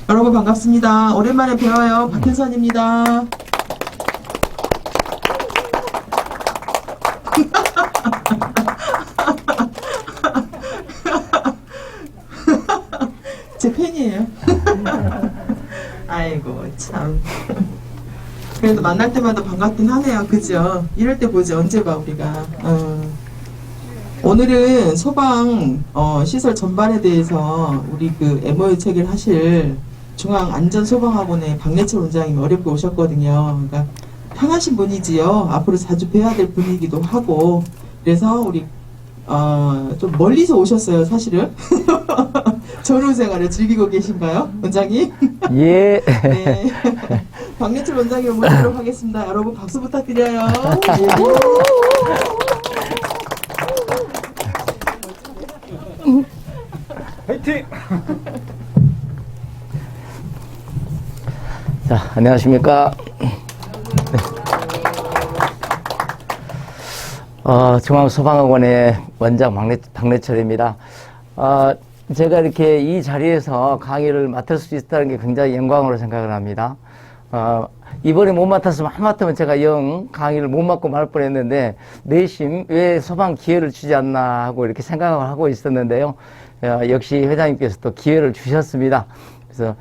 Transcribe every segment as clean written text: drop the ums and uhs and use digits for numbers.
여러분 반갑습니다. 오랜만에 뵈어요. 박현선입니다. 제 팬이에요. 아이고 참. 그래도 만날 때마다 반갑긴 하네요. 그죠? 이럴 때 보지 언제 봐 우리가. 오늘은 소방 시설 전반에 대해서 우리 그 MOU 체결하실 중앙안전소방학원의 박래철 원장님이 어렵게 오셨거든요. 그러니까 편하신 분이지요. 앞으로 자주 뵈야 될 분이기도 하고 그래서 우리 좀 멀리서 오셨어요. 사실은 전후 생활을 즐기고 계신가요, 원장님? 예. 네. 박래철 원장님을 모시도록 하겠습니다. 여러분 박수 부탁드려요. 화이팅! 자, 안녕하십니까. 중앙소방학원의 원장 박래철입니다. 제가 이렇게 이 자리에서 강의를 맡을 수 있다는 게 굉장히 영광으로 생각을 합니다. 이번에 못 맡았으면 하마터면 제가 영 강의를 못 맡고 말 뻔했는데 내심 왜 소방 기회를 주지 않나 하고 이렇게 생각을 하고 있었는데요. 역시 회장님께서 또 기회를 주셨습니다. 그래서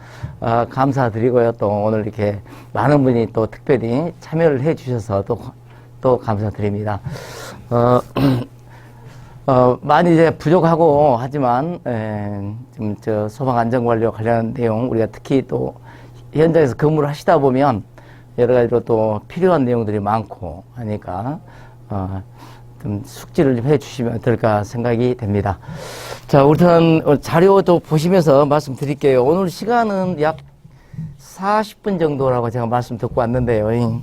감사드리고요. 또 오늘 이렇게 많은 분이 또 특별히 참여를 해 주셔서 또 감사드립니다. 많이 이제 부족하고 하지만 좀 저 소방 안전관리와 관련한 내용 우리가 특히 또 현장에서 근무를 하시다 보면 여러 가지로 또 필요한 내용들이 많고 하니까 좀 숙지를 좀 해주시면 어떨까 생각이 됩니다. 자, 우선 자료도 보시면서 말씀드릴게요. 오늘 시간은 약 40분 정도라고 제가 말씀 듣고 왔는데요.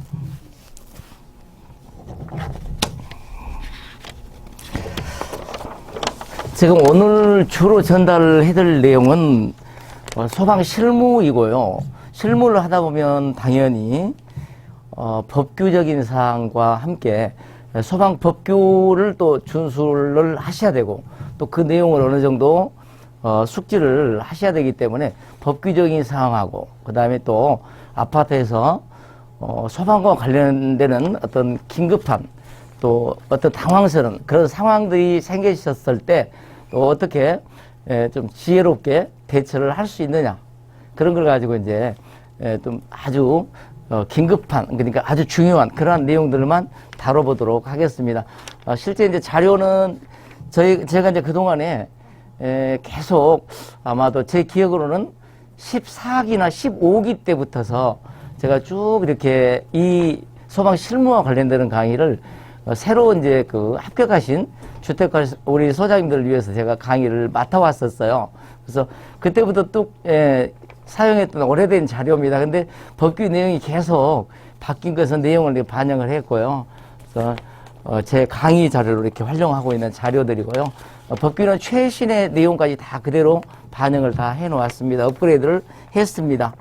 지금 오늘 주로 전달해드릴 내용은 소방 실무이고요. 실무를 하다 보면 당연히 법규적인 사항과 함께 소방 법규를 또 준수를 하셔야 되고 또 그 내용을 어느 정도 숙지를 하셔야 되기 때문에 법규적인 사항하고 그 다음에 또 아파트에서 소방과 관련되는 어떤 긴급한 또 어떤 당황스러운 그런 상황들이 생기셨을 때 또 어떻게 좀 지혜롭게 대처를 할 수 있느냐 그런 걸 가지고 이제 좀 아주 긴급한 그러니까 아주 중요한 그러한 내용들만 다뤄보도록 하겠습니다. 실제 이제 자료는 제가 이제 그동안에 계속 아마도 제 기억으로는 14기나 15기 때부터서 제가 쭉 이렇게 이 소방 실무와 관련되는 강의를 새로 이제 그 합격하신 주택가 우리 소장님들을 위해서 제가 강의를 맡아왔었어요. 그래서 그때부터 뚝 사용했던 오래된 자료입니다. 근데 법규 내용이 계속 바뀐 것은 내용을 반영을 했고요. 그래서 제 강의 자료로 이렇게 활용하고 있는 자료들이고요. 법규는 최신의 내용까지 다 그대로 반영을 다 해놓았습니다. 업그레이드를 했습니다.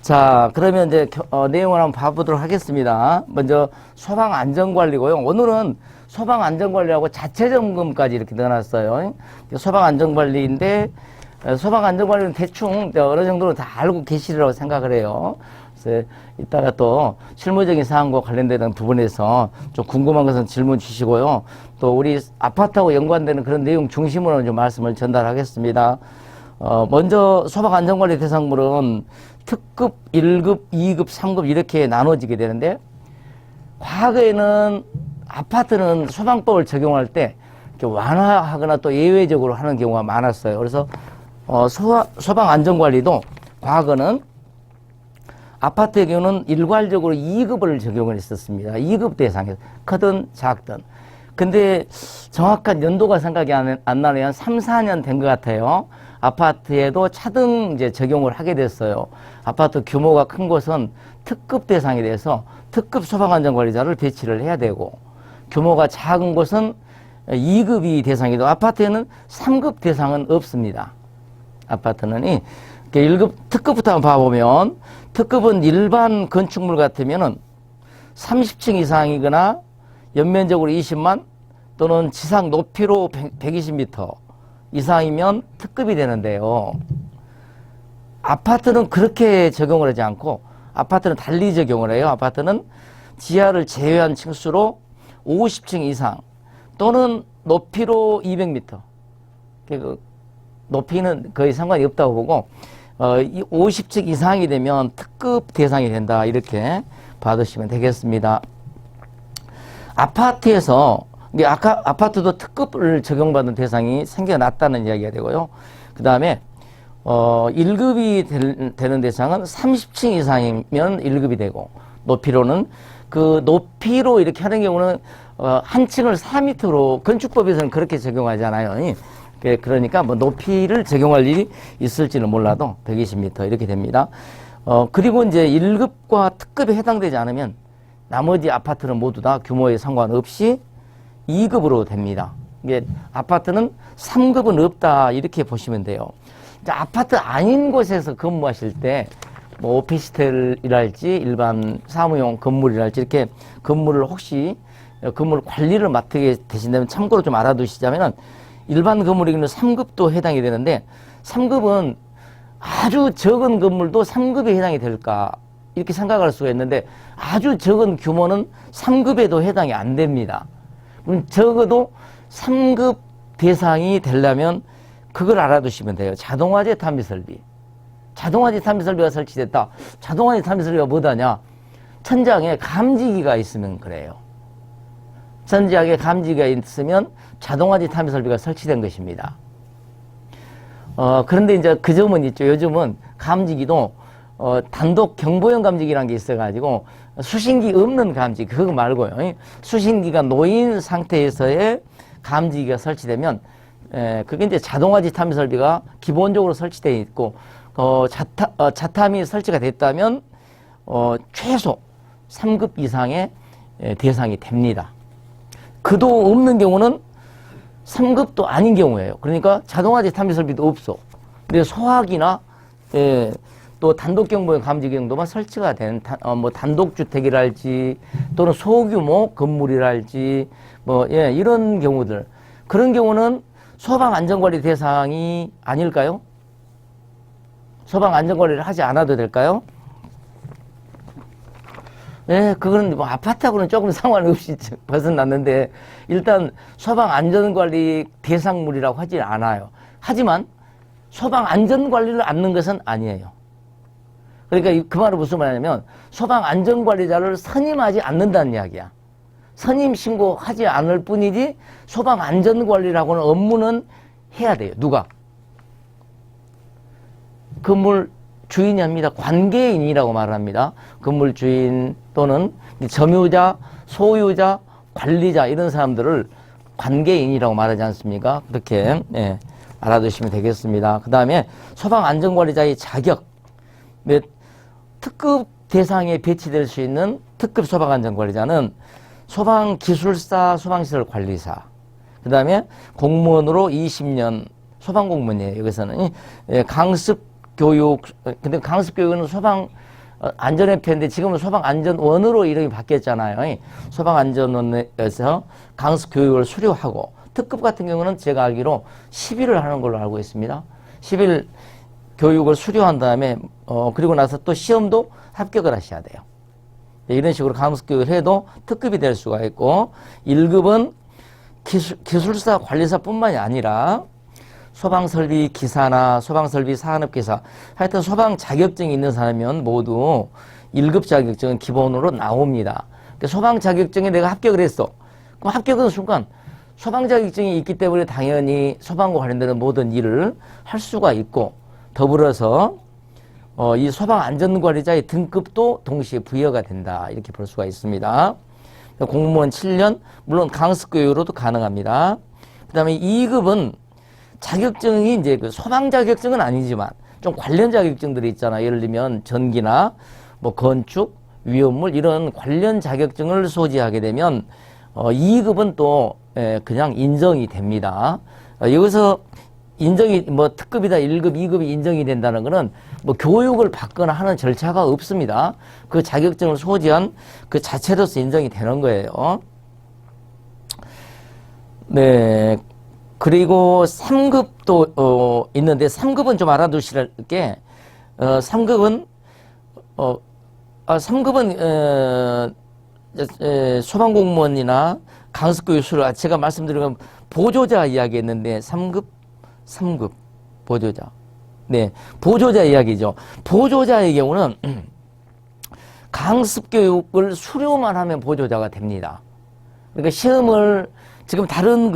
자, 그러면 이제 내용을 한번 봐보도록 하겠습니다. 먼저 소방안전관리고요. 오늘은 소방안전관리하고 자체점검까지 이렇게 넣어놨어요. 소방안전관리인데 소방안전관리는 대충 어느 정도는 다 알고 계시리라고 생각을 해요. 그래서 이따가 또 실무적인 사항과 관련되는 부분에서 좀 궁금한 것은 질문 주시고요. 또 우리 아파트하고 연관되는 그런 내용 중심으로 좀 말씀을 전달하겠습니다. 먼저 소방안전관리 대상물은 특급, 1급, 2급, 3급 이렇게 나눠지게 되는데 과거에는 아파트는 소방법을 적용할 때 이렇게 완화하거나 또 예외적으로 하는 경우가 많았어요. 그래서 소방안전관리도 과거는 아파트의 경우는 일괄적으로 2급을 적용을 했었습니다. 2급 대상에서 크든 작든. 근데 정확한 연도가 생각이 안 나네요. 한 3, 4년 된 것 같아요. 아파트에도 차등 이제 적용을 하게 됐어요. 아파트 규모가 큰 곳은 특급 대상이 돼서 특급 소방안전관리자를 배치를 해야 되고 규모가 작은 곳은 2급이 대상이고 아파트에는 3급 대상은 없습니다. 아파트는 1급 특급부터 한번 봐보면 특급은 일반 건축물 같으면은 30층 이상이거나 연면적으로 20만 또는 지상 높이로 120m 이상이면 특급이 되는데요. 아파트는 그렇게 적용을 하지 않고 아파트는 달리 적용을 해요. 아파트는 지하를 제외한 층수로 50층 이상 또는 높이로 200m. 그 높이는 거의 상관이 없다고 보고 이 50층 이상이 되면 특급 대상이 된다. 이렇게 받으시면 되겠습니다. 아파트에서 아까 아파트도 특급을 적용받는 대상이 생겨났다는 이야기가 되고요. 그 다음에 1급이 되는 대상은 30층 이상이면 1급이 되고 높이로는 그 높이로 이렇게 하는 경우는 한 층을 4m로 건축법에서는 그렇게 적용하잖아요. 그러니까 뭐 높이를 적용할 일이 있을지는 몰라도 120m 이렇게 됩니다. 그리고 이제 1급과 특급에 해당되지 않으면 나머지 아파트는 모두 다 규모에 상관없이 2급으로 됩니다. 이게 아파트는 3급은 없다 이렇게 보시면 돼요. 아파트 아닌 곳에서 근무하실 때 뭐 오피스텔이랄지 일반 사무용 건물이랄지 이렇게 건물을 혹시 건물 관리를 맡게 되신다면 참고로 좀 알아두시자면은 일반 건물에는 3급도 해당이 되는데 3급은 아주 적은 건물도 3급에 해당이 될까 이렇게 생각할 수가 있는데 아주 적은 규모는 3급에도 해당이 안 됩니다. 그럼 적어도 3급 대상이 되려면 그걸 알아두시면 돼요. 자동화재 탐지 설비. 자동화재 탐지 설비가 설치됐다. 자동화재 탐지 설비가 뭐다냐? 천장에 감지기가 있으면 그래요. 천장에 감지기가 있으면 자동화재 탐지 설비가 설치된 것입니다. 그런데 이제 그 점은 있죠. 요즘은 감지기도 단독 경보용 감지기라는 게 있어가지고 수신기 없는 감지기 그거 말고요. 수신기가 놓인 상태에서의 감지기가 설치되면 그게 이제 자동화재 탐지 설비가 기본적으로 설치되어 있고 자탐이 설치가 됐다면 최소 3급 이상의 대상이 됩니다. 그도 없는 경우는 3급도 아닌 경우예요. 그러니까 자동화재 탐지 설비도 없어. 근데 소화기나 또 단독 경보용 감지기 정도만 설치가 된 뭐 단독주택이랄지 또는 소규모 건물이랄지 뭐 이런 경우들 그런 경우는 소방안전관리 대상이 아닐까요? 소방안전관리를 하지 않아도 될까요? 네, 그거는 뭐 아파트하고는 조금 상관없이 벗어났는데 일단 소방안전관리 대상물이라고 하지 않아요. 하지만 소방안전관리를 않는 것은 아니에요. 그러니까 그 말은 무슨 말이냐면 소방안전관리자를 선임하지 않는다는 이야기야. 선임 신고하지 않을 뿐이지 소방안전관리라고는 업무는 해야 돼요. 누가? 건물 주인이 합니다. 관계인이라고 말합니다. 건물 주인 또는 점유자, 소유자, 관리자 이런 사람들을 관계인이라고 말하지 않습니까? 그렇게 알아두시면 되겠습니다. 그 다음에 소방안전관리자의 자격, 특급 대상에 배치될 수 있는 특급 소방안전관리자는 소방기술사, 소방시설관리사, 그 다음에 공무원으로 20년 소방공무원이에요. 여기서는 강습교육, 근데 강습교육은 소방 안전협회인데 지금은 소방안전원으로 이름이 바뀌었잖아요. 소방안전원에서 강습교육을 수료하고 특급 같은 경우는 제가 알기로 10일을 하는 걸로 알고 있습니다. 10일 교육을 수료한 다음에 그리고 나서 또 시험도 합격을 하셔야 돼요. 이런 식으로 강습교육을 해도 특급이 될 수가 있고 1급은 기술사 관리사뿐만이 아니라 소방설비 기사나 소방설비 산업기사 하여튼 소방 자격증이 있는 사람이면 모두 1급 자격증은 기본으로 나옵니다. 그러니까 소방 자격증에 내가 합격을 했어. 그럼 합격한 순간 소방 자격증이 있기 때문에 당연히 소방과 관련되는 모든 일을 할 수가 있고 더불어서 이 소방안전관리자의 등급도 동시에 부여가 된다. 이렇게 볼 수가 있습니다. 공무원 7년, 물론 강습교육으로도 가능합니다. 그 다음에 2급은 자격증이 이제 그 소방 자격증은 아니지만 좀 관련 자격증들이 있잖아요. 예를 들면 전기나 뭐 건축, 위험물 이런 관련 자격증을 소지하게 되면 2급은 또 그냥 인정이 됩니다. 여기서 인정이 뭐 특급이다 1급, 2급이 인정이 된다는 것은 뭐 교육을 받거나 하는 절차가 없습니다. 그 자격증을 소지한 그 자체로서 인정이 되는 거예요. 네. 그리고 3급도 있는데 3급은 좀 알아두실 게 3급은, 3급은, 소방공무원이나 강습교육 수료, 제가 말씀드린 건 보조자 이야기했는데, 3급, 보조자. 네, 보조자 이야기죠. 보조자의 경우는 강습교육을 수료만 하면 보조자가 됩니다. 그러니까 시험을, 지금 다른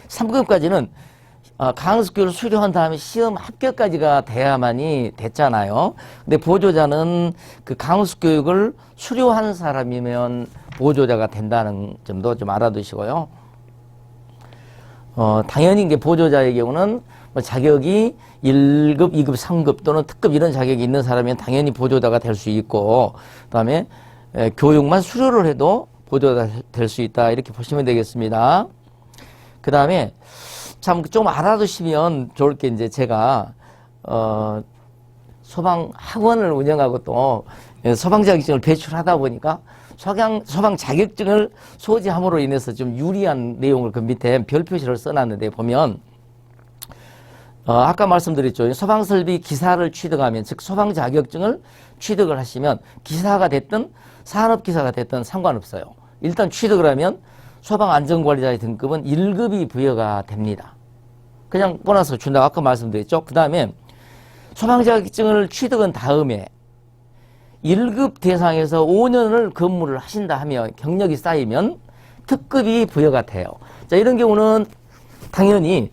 3급까지는 강습교육을 수료한 다음에 시험 합격까지가 돼야만이 됐잖아요. 근데 보조자는 그 강습교육을 수료한 사람이면 보조자가 된다는 점도 좀 알아두시고요. 당연히 이제 보조자의 경우는 뭐 자격이 1급, 2급, 3급 또는 특급 이런 자격이 있는 사람이면 당연히 보조자가 될 수 있고, 그 다음에 교육만 수료를 해도 보조자가 될 수 있다. 이렇게 보시면 되겠습니다. 그 다음에 참 좀 알아두시면 좋을 게 이제 제가, 소방 학원을 운영하고 또 소방 자격증을 배출하다 보니까 소방 자격증을 소지함으로 인해서 좀 유리한 내용을 그 밑에 별 표시를 써놨는데 보면, 아까 말씀드렸죠. 소방설비 기사를 취득하면, 즉 소방 자격증을 취득을 하시면 기사가 됐든 산업기사가 됐든 상관없어요. 일단 취득을 하면 소방안전관리자의 등급은 1급이 부여가 됩니다. 그냥 보너스 준다고 아까 말씀드렸죠. 그 다음에 소방자격증을 취득한 다음에 1급 대상에서 5년을 근무를 하신다 하면 경력이 쌓이면 특급이 부여가 돼요. 자, 이런 경우는 당연히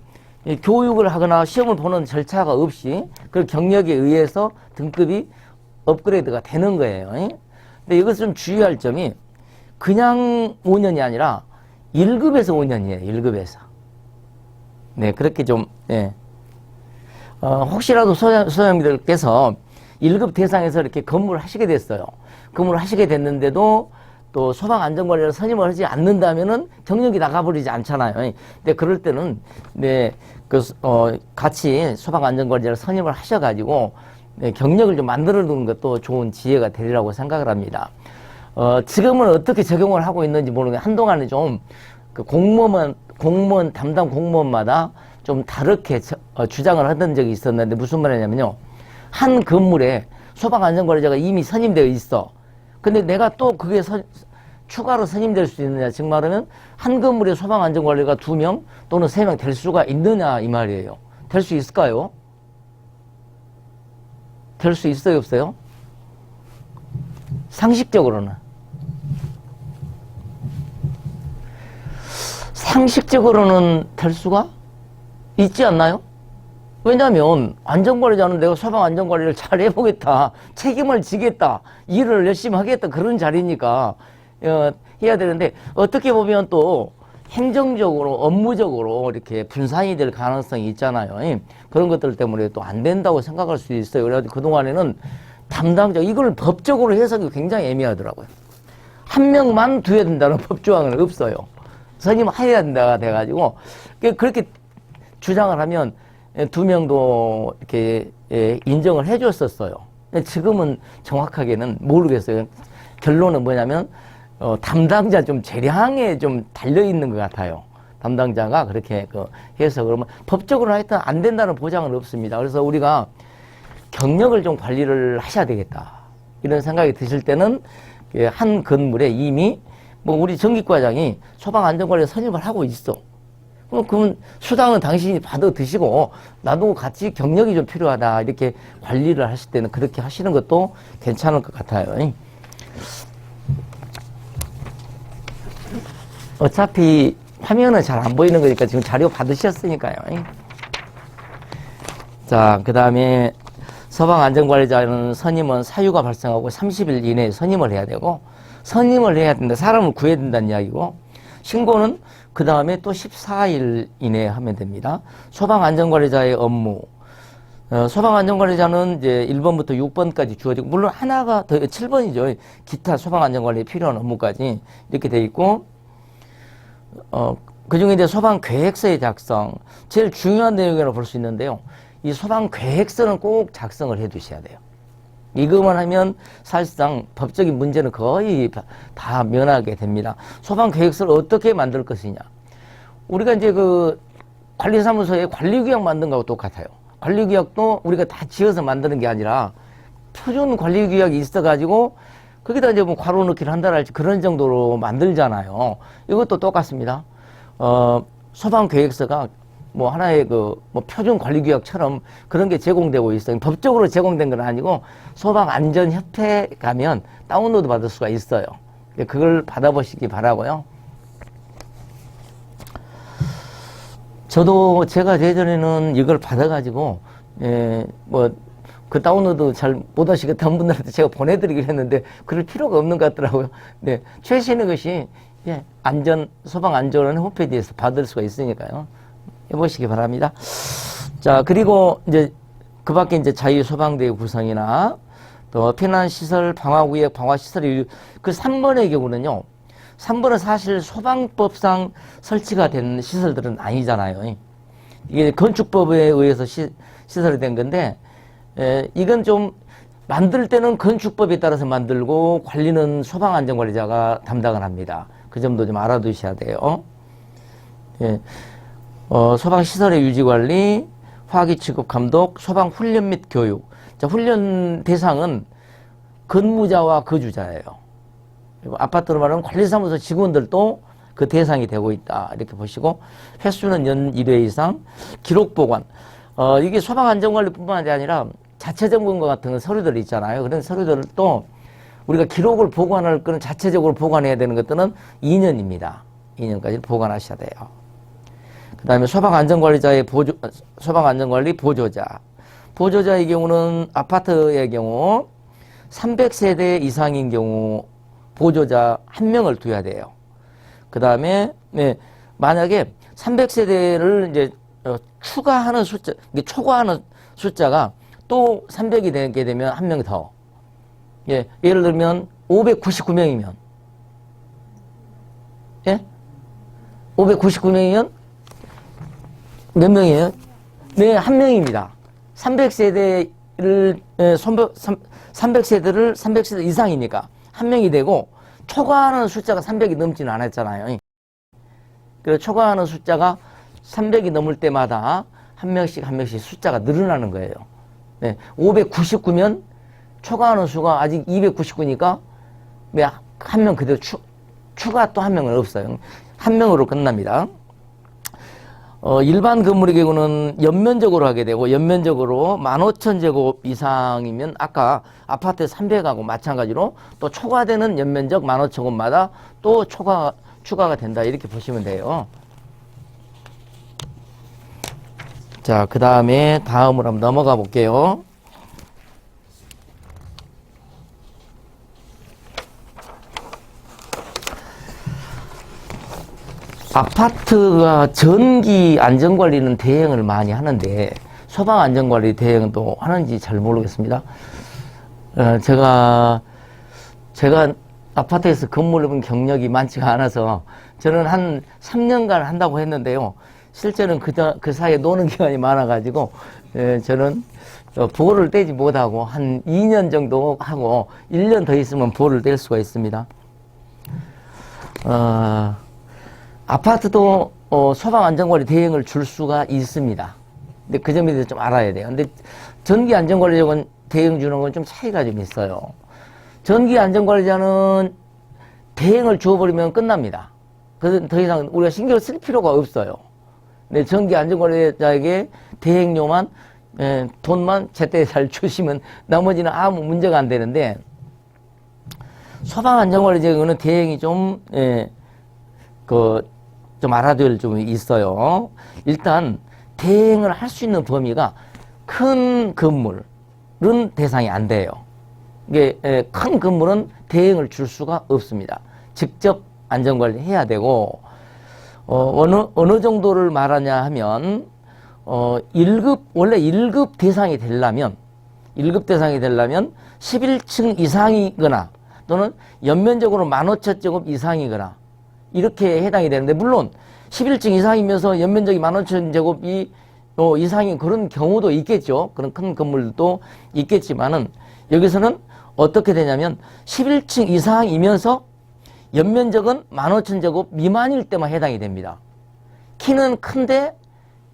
교육을 하거나 시험을 보는 절차가 없이 그 경력에 의해서 등급이 업그레이드가 되는 거예요. 근데 이것을 좀 주의할 점이 그냥 5년이 아니라 1급에서 5년이에요. 1급에서. 네, 그렇게 좀, 네. 혹시라도 소장님들께서 1급 대상에서 이렇게 근무를 하시게 됐어요. 근무를 하시게 됐는데도 또 소방안전관리를 선임을 하지 않는다면은 경력이 나가버리지 않잖아요. 근데 그럴 때는, 네, 같이 소방안전관리를 선임을 하셔가지고, 네, 경력을 좀 만들어 두는 것도 좋은 지혜가 되리라고 생각을 합니다. 지금은 어떻게 적용을 하고 있는지 모르겠는데, 한동안에 좀, 담당 공무원마다 좀 다르게 주장을 하던 적이 있었는데, 무슨 말이냐면요. 한 건물에 소방안전관리자가 이미 선임되어 있어. 근데 내가 또 그게 추가로 선임될 수 있느냐. 즉 말하면 한 건물에 소방안전관리가 2명 또는 3명 될 수가 있느냐 이 말이에요. 될 수 있을까요? 될 수 있어요, 없어요? 상식적으로는. 상식적으로는 될 수가 있지 않나요? 왜냐하면 안전관리자는 내가 소방안전관리를 잘 해보겠다, 책임을 지겠다, 일을 열심히 하겠다 그런 자리니까 해야 되는데, 어떻게 보면 또 행정적으로 업무적으로 이렇게 분산이 될 가능성이 있잖아요. 그런 것들 때문에 또 안 된다고 생각할 수 있어요. 그래서 그동안에는 담당자, 이걸 법적으로 해석이 굉장히 애매하더라고요. 한 명만 둬야 된다는 법조항은 없어요. 선임해야 된다가 돼가지고 그렇게 주장을 하면 2명도 이렇게 인정을 해줬었어요. 지금은 정확하게는 모르겠어요. 결론은 뭐냐면 담당자 좀 재량에 좀 달려있는 것 같아요. 담당자가 그렇게 해서 그러면 법적으로 하여튼 안 된다는 보장은 없습니다. 그래서 우리가 경력을 좀 관리를 하셔야 되겠다. 이런 생각이 드실 때는 한 건물에 이미 뭐 우리 전기과장이 소방안전관리 선임을 하고 있어. 그럼 수당은 당신이 받아 드시고 나도 같이 경력이 좀 필요하다. 이렇게 관리를 하실 때는 그렇게 하시는 것도 괜찮을 것 같아요. 어차피 화면은 잘 안 보이는 거니까 지금 자료 받으셨으니까요. 자, 그 다음에 소방안전관리자는 선임은 사유가 발생하고 30일 이내에 선임을 해야 되고, 선임을 해야 된다. 사람을 구해야 된다는 이야기고, 신고는 그 다음에 또 14일 이내에 하면 됩니다. 소방안전관리자의 업무. 소방안전관리자는 이제 1번부터 6번까지 주어지고, 물론 하나가 더 7번이죠. 기타 소방안전관리에 필요한 업무까지 이렇게 돼 있고, 그 중에 이제 소방계획서의 작성. 제일 중요한 내용이라고 볼 수 있는데요. 이 소방계획서는 꼭 작성을 해 두셔야 돼요. 이것만 하면 사실상 법적인 문제는 거의 다 면하게 됩니다. 소방계획서를 어떻게 만들 것이냐. 우리가 이제 관리사무소에 관리규약 만든 거하고 똑같아요. 관리규약도 우리가 다 지어서 만드는 게 아니라 표준 관리규약이 있어가지고 거기다 이제 뭐 괄호 넣기를 한다랄지 그런 정도로 만들잖아요. 이것도 똑같습니다. 소방계획서가 뭐 하나의 그 뭐 표준 관리규약처럼 그런 게 제공되고 있어요. 법적으로 제공된 건 아니고 소방안전협회 가면 다운로드 받을 수가 있어요. 그걸 받아보시기 바라고요. 저도 제가 예전에는 이걸 받아가지고 뭐 그 다운로드 잘 못하시겠다는 분들한테 제가 보내드리긴 했는데 그럴 필요가 없는 것 같더라고요. 네, 최신의 것이 소방안전원 홈페이지에서 받을 수가 있으니까요. 해보시기 바랍니다. 자, 그리고 이제 그 밖에 이제 자유소방대 구성이나 또 피난시설, 방화구역, 방화시설의 그 3번의 경우는요. 3번은 사실 소방법상 설치가 된 시설들은 아니잖아요. 이게 건축법에 의해서 시설이 된 건데, 이건 좀 만들 때는 건축법에 따라서 만들고 관리는 소방안전관리자가 담당을 합니다. 그 점도 좀 알아두셔야 돼요. 예. 소방시설의 유지관리, 화기 취급 감독, 소방훈련 및 교육. 자, 훈련 대상은 근무자와 거주자예요. 그리고 아파트로 말하면 관리사무소 직원들도 그 대상이 되고 있다. 이렇게 보시고, 횟수는 연 1회 이상, 기록 보관. 이게 소방안전관리뿐만 아니라 자체점검과 같은 서류들 있잖아요. 그런 서류들도 우리가 기록을 보관할 거는 자체적으로 보관해야 되는 것들은 2년입니다. 2년까지 보관하셔야 돼요. 그 다음에 소방안전관리자의 소방안전관리 보조자. 보조자의 경우는 아파트의 경우 300세대 이상인 경우 보조자 1명을 둬야 돼요. 그 다음에, 만약에 300세대를 이제 추가하는 숫자, 초과하는 숫자가 또 300이 되게 되면 1명 더. 예, 예를 들면 599명이면, 예? 599명이면 몇 명이에요? 네, 1명입니다. 300세대를 300세대 이상이니까 1명이 되고 초과하는 숫자가 300이 넘지는 않았잖아요. 그래서 초과하는 숫자가 300이 넘을 때마다 한 명씩 숫자가 늘어나는 거예요. 네, 599면 초과하는 수가 아직 299니까 한 명 그대로 추가 또 한 명은 없어요. 한 명으로 끝납니다. 일반 건물의 경우는 연면적으로 하게 되고, 연면적으로 15,000제곱 이상이면 아까 아파트 300하고 마찬가지로 또 초과되는 연면적 15,000곳마다 또 추가가 된다. 이렇게 보시면 돼요. 자, 그 다음에 다음으로 한번 넘어가 볼게요. 아파트가 전기 안전관리는 대행을 많이 하는데 소방 안전관리 대행도 하는지 잘 모르겠습니다. 제가 아파트에서 근무를 해본 경력이 많지가 않아서 저는 한 3년간 한다고 했는데요. 실제는 그 사이에 노는 기간이 많아가지고 저는 보호를 떼지 못하고 한 2년 정도 하고 1년 더 있으면 보호를 뗄 수가 있습니다. 아파트도 소방안전관리 대행을 줄 수가 있습니다. 근데 그 점에 대해서 좀 알아야 돼요. 근데 전기안전관리자는 대행 주는 건 좀 차이가 좀 있어요. 전기안전관리자는 대행을 주어버리면 끝납니다. 그래서 더 이상 우리가 신경을 쓸 필요가 없어요. 근데 전기안전관리자에게 대행료만, 돈만 제때 잘 주시면 나머지는 아무 문제가 안 되는데, 소방안전관리자는 대행이 좀 알아둘 좀 있어요. 일단, 대행을 할 수 있는 범위가 큰 건물은 대상이 안 돼요. 이게, 큰 건물은 대행을 줄 수가 없습니다. 직접 안전관리 해야 되고, 어느 정도를 말하냐 하면, 원래 1급 대상이 되려면 11층 이상이거나 또는 연면적으로 15,000제곱 이상이거나 이렇게 해당이 되는데, 물론 11층 이상이면서 연면적이 15,000제곱이 이상인 그런 경우도 있겠죠. 그런 큰 건물도 있겠지만은, 여기서는 어떻게 되냐면 11층 이상이면서 연면적은 15,000제곱 미만일 때만 해당이 됩니다. 키는 큰데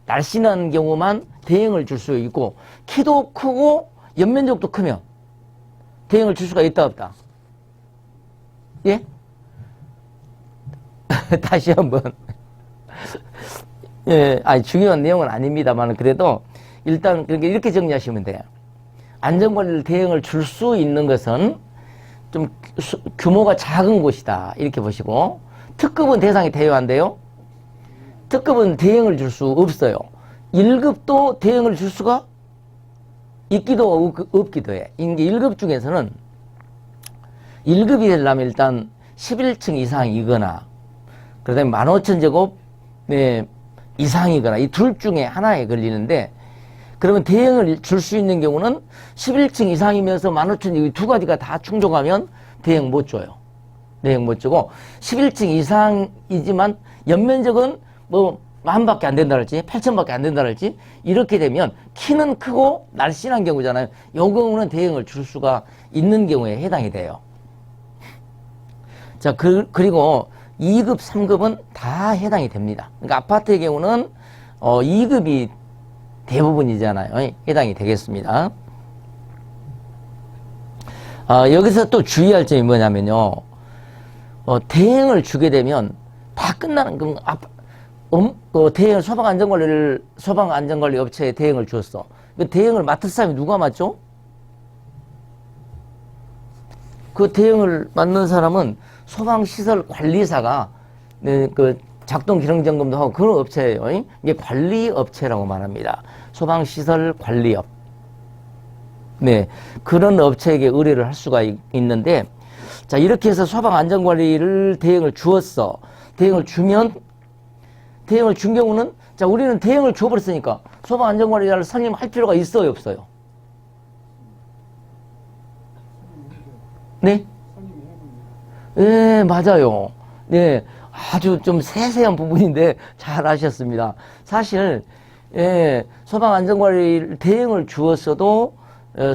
날씬한 경우만 대응을 줄 수 있고, 키도 크고 연면적도 크면 대응을 줄 수가 있다 없다? 예? 다시 한번. 예, 아니, 중요한 내용은 아닙니다만, 그래도 일단 이렇게 정리하시면 돼요. 안전관리를 대응을 줄 수 있는 것은 좀 규모가 작은 곳이다. 이렇게 보시고, 특급은 대상이 대여한대요. 특급은 대응을 줄 수 없어요. 1급도 대응을 줄 수가 있기도 없기도 해. 이게 1급 중에서는 1급이 되려면 일단 11층 이상이거나, 그 다음에 15,000제곱 네, 이상이거나, 이 둘 중에 하나에 걸리는데, 그러면 대응을 줄 수 있는 경우는 11층 이상이면서 15,000, 두 가지가 다 충족하면 대응 못 줘요. 대응 못 주고, 11층 이상이지만 연면적은 뭐 10,000밖에 안 된다랄지, 8,000밖에 안 된다랄지, 이렇게 되면 키는 크고 날씬한 경우잖아요. 이 경우는 대응을 줄 수가 있는 경우에 해당이 돼요. 자, 그리고 2급, 3급은 다 해당이 됩니다. 그러니까 아파트의 경우는 2급이 대부분이잖아요. 해당이 되겠습니다. 여기서 또 주의할 점이 뭐냐면요. 대행을 주게 되면 다 끝나는, 그럼 대행을 소방안전관리 업체에 대행을 줬어. 그 대행을 맡을 사람이 누가 맡죠? 그 대행을 맡는 사람은 소방시설관리사가 그 작동 기능 점검도 하고 그런 업체예요. 이게 관리업체라고 말합니다. 소방시설관리업. 네, 그런 업체에게 의뢰를 할 수가 있는데, 자, 이렇게 해서 소방안전관리를 대행을 주었어. 대행을 준 경우는, 자, 우리는 대행을 줘버렸으니까 소방안전관리자를 선임할 필요가 있어요, 없어요? 네? 네, 맞아요. 네, 아주 좀 세세한 부분인데 잘 아셨습니다. 사실, 예, 소방안전관리 대행을 주었어도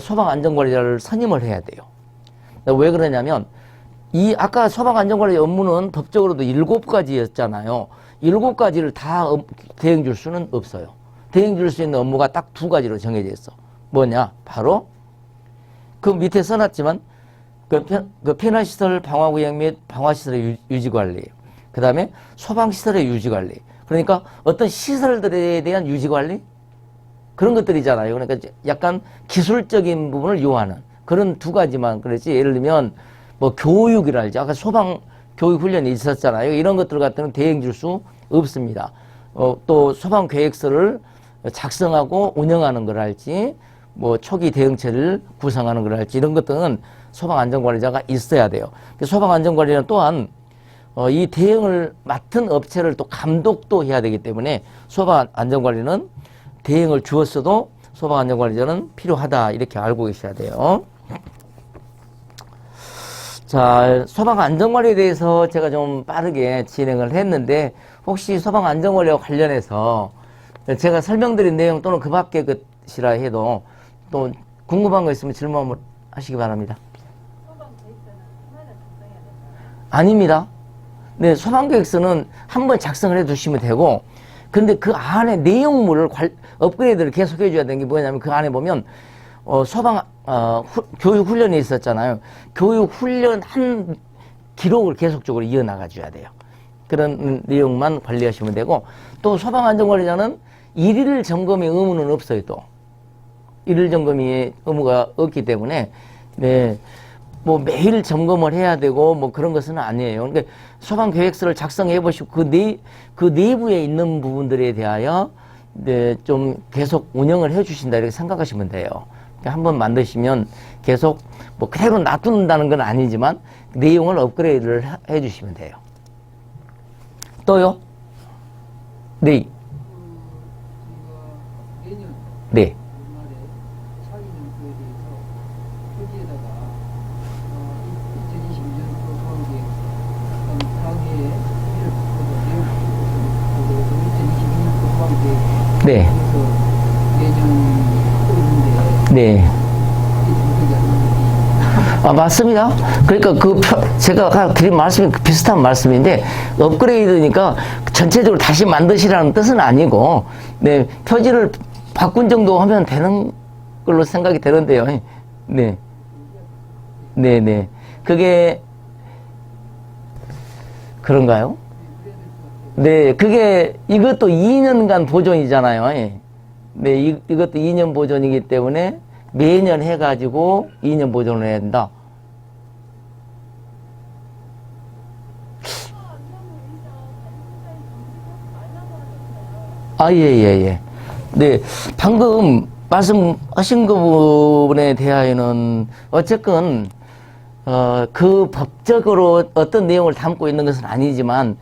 소방안전관리자를 선임을 해야 돼요. 왜 그러냐면, 아까 소방안전관리 업무는 법적으로도 7가지였잖아요. 7가지를 다 대행 줄 수는 없어요. 대행 줄 수 있는 업무가 딱 2가지로 정해져 있어. 뭐냐? 바로, 그 밑에 써놨지만, 그 피난시설 방화구역 및 방화시설의 유지관리, 그 다음에 소방시설의 유지관리, 그러니까 어떤 시설들에 대한 유지관리? 그런 것들이잖아요. 그러니까 약간 기술적인 부분을 요하는 그런 2가지만 그랬지. 예를 들면 뭐 교육이랄지, 아까 소방 교육 훈련이 있었잖아요. 이런 것들 같은 건 대행 줄 수 없습니다. 또 소방 계획서를 작성하고 운영하는 거랄지, 뭐 초기 대응체를 구성하는 거랄지, 이런 것들은 소방안전관리자가 있어야 돼요. 소방안전관리는 또한 이 대응을 맡은 업체를 또 감독도 해야 되기 때문에 소방안전관리는 대응을 주었어도 소방안전관리자는 필요하다, 이렇게 알고 계셔야 돼요. 자, 소방안전관리에 대해서 제가 좀 빠르게 진행을 했는데, 혹시 소방안전관리와 관련해서 제가 설명드린 내용 또는 그 밖의 것이라 해도 또 궁금한 거 있으면 질문 하시기 바랍니다. 아닙니다. 네, 소방계획서는 한번 작성을 해 두시면 되고, 근데 그 안에 내용물을 업그레이드를 계속 해줘야 되는 게 뭐냐면, 그 안에 보면 교육 훈련이 있었잖아요. 교육 훈련 한 기록을 계속적으로 이어나가 줘야 돼요. 그런 내용만 관리하시면 되고, 또 소방안전관리자는 일일 점검의 의무는 없어요. 또 일일 점검의 의무가 없기 때문에, 네, 뭐 매일 점검을 해야 되고 뭐 그런 것은 아니에요. 그러니까 소방계획서를 작성해 보시고 그 내부에 있는 부분들에 대하여 네, 좀 계속 운영을 해 주신다, 이렇게 생각하시면 돼요. 그러니까 한번 만드시면 계속 뭐 그대로 놔둔다는 건 아니지만 내용을 업그레이드를 해 주시면 돼요. 또요? 네. 네. 네. 네. 맞습니다. 그러니까 제가 드린 말씀이 비슷한 말씀인데, 업그레이드니까 전체적으로 다시 만드시라는 뜻은 아니고, 네, 표지를 바꾼 정도 하면 되는 걸로 생각이 되는데요. 네. 네네. 그게, 그런가요? 네, 그게, 이것도 2년간 보존이잖아요. 네, 이것도 2년 보존이기 때문에 매년 해가지고 2년 보존을 해야 된다. 아, 예, 예, 예. 네, 방금 말씀하신 그 부분에 대하여는 어쨌건, 그 법적으로 어떤 내용을 담고 있는 것은 아니지만,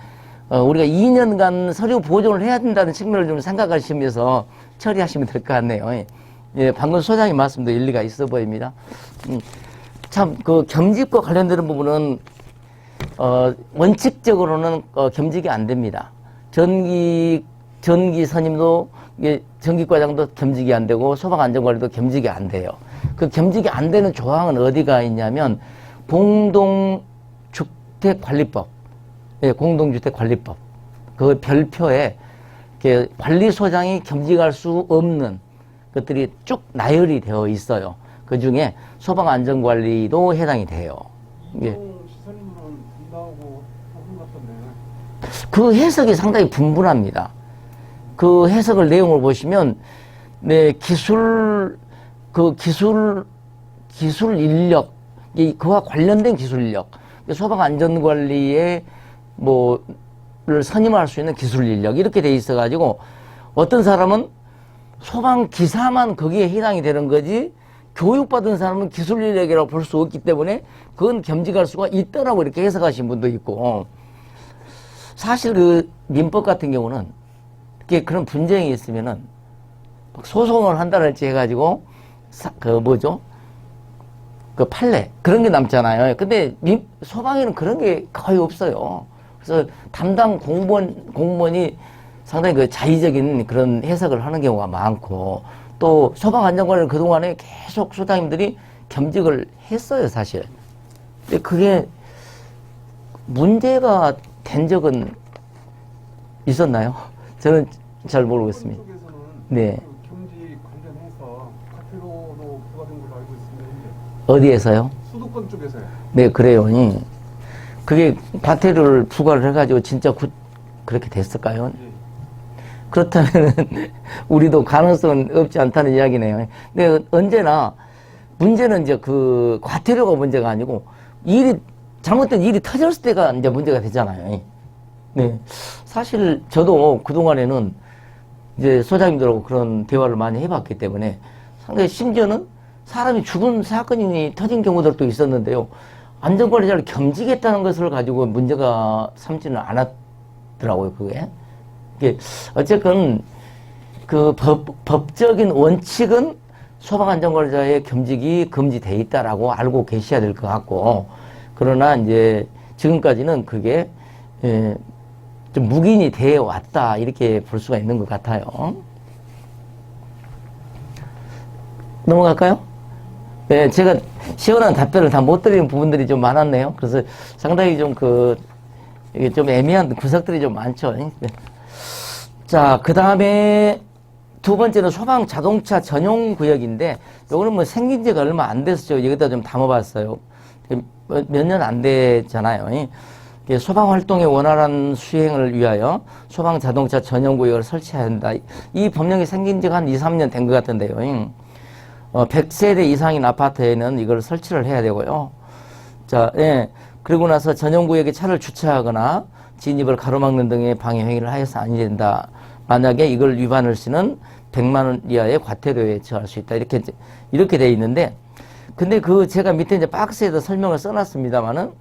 우리가 2년간 서류 보존을 해야 된다는 측면을 좀 생각하시면서 처리하시면 될 것 같네요. 예, 방금 소장님 말씀도 일리가 있어 보입니다. 참, 그 겸직과 관련되는 부분은, 원칙적으로는 겸직이 안 됩니다. 전기 선임도, 전기과장도 겸직이 안 되고, 소방안전관리도 겸직이 안 돼요. 그 겸직이 안 되는 조항은 어디가 있냐면, 공동주택관리법. 예, 공동주택관리법. 그 별표에, 관리소장이 겸직할 수 없는 것들이 쭉 나열이 되어 있어요. 그 중에 소방안전관리도 해당이 돼요. 예. 시설물은 나오고 조금 같던데. 그 해석이 상당히 분분합니다. 그 해석을 내용을 보시면, 네, 기술 인력, 그와 관련된 기술 인력, 소방안전관리에 를 선임할 수 있는 기술 인력, 이렇게 돼 있어가지고, 어떤 사람은 소방기사만 거기에 해당이 되는 거지, 교육받은 사람은 기술 인력이라고 볼 수 없기 때문에, 그건 겸직할 수가 있다라고 이렇게 해석하신 분도 있고, 사실 그 민법 같은 경우는, 그런 분쟁이 있으면은, 소송을 한다랄지 해가지고, 그 판례, 그런 게 남잖아요. 근데 소방에는 그런 게 거의 없어요. 그래서 담당 공무원이 상당히 그 자의적인 그런 해석을 하는 경우가 많고, 또 소방안전관리를 그동안에 계속 소장님들이 겸직을 했어요, 사실. 근데 그게 문제가 된 적은 있었나요? 저는 잘 모르겠습니다. 쪽에서는 네. 그 겸직 관련해서 과태료로 부과된 걸로 알고 있습니다. 현재. 어디에서요? 수도권 쪽에서요. 네, 그래요. 그게 과태료를 부과를 해가지고 진짜 그렇게 됐을까요? 예. 그렇다면 우리도 가능성은 없지 않다는 이야기네요. 근데 언제나 문제는 이제 그 과태료가 문제가 아니고 잘못된 일이 터졌을 때가 이제 문제가 되잖아요. 네. 사실 저도 그동안에는 이제 소장님들하고 그런 대화를 많이 해봤기 때문에 상당히 심지어는 사람이 죽은 사건이 터진 경우들도 있었는데요. 안전관리자를 겸직했다는 것을 가지고 문제가 삼지는 않았더라고요, 그게. 이게 어쨌건 그 법적인 원칙은 소방안전관리자의 겸직이 금지돼 있다라고 알고 계셔야 될 것 같고, 그러나 이제 지금까지는 그게 좀 묵인이 되어 왔다, 이렇게 볼 수가 있는 것 같아요. 넘어갈까요? 네, 제가 시원한 답변을 다 못 드리는 부분들이 좀 많았네요. 그래서 상당히 이게 좀 애매한 구석들이 좀 많죠. 네. 자, 그 다음에 두 번째는 소방 자동차 전용 구역인데, 요거는 뭐 생긴 지가 얼마 안 돼서 여기다 좀 담아봤어요. 몇 년 안 되잖아요. 소방 활동의 원활한 수행을 위하여 소방 자동차 전용 구역을 설치해야 한다. 이 법령이 생긴 지가 한 2, 3년 된 것 같은데요. 100세대 이상인 아파트에는 이걸 설치를 해야 되고요. 자, 예. 그리고 나서 전용구역에 차를 주차하거나 진입을 가로막는 등의 방해 행위를 하여서 아니 된다. 만약에 이걸 위반할 시는 100만 원 이하의 과태료에 처할 수 있다. 이렇게 돼 있는데, 근데 제가 밑에 이제 박스에도 설명을 써놨습니다만은,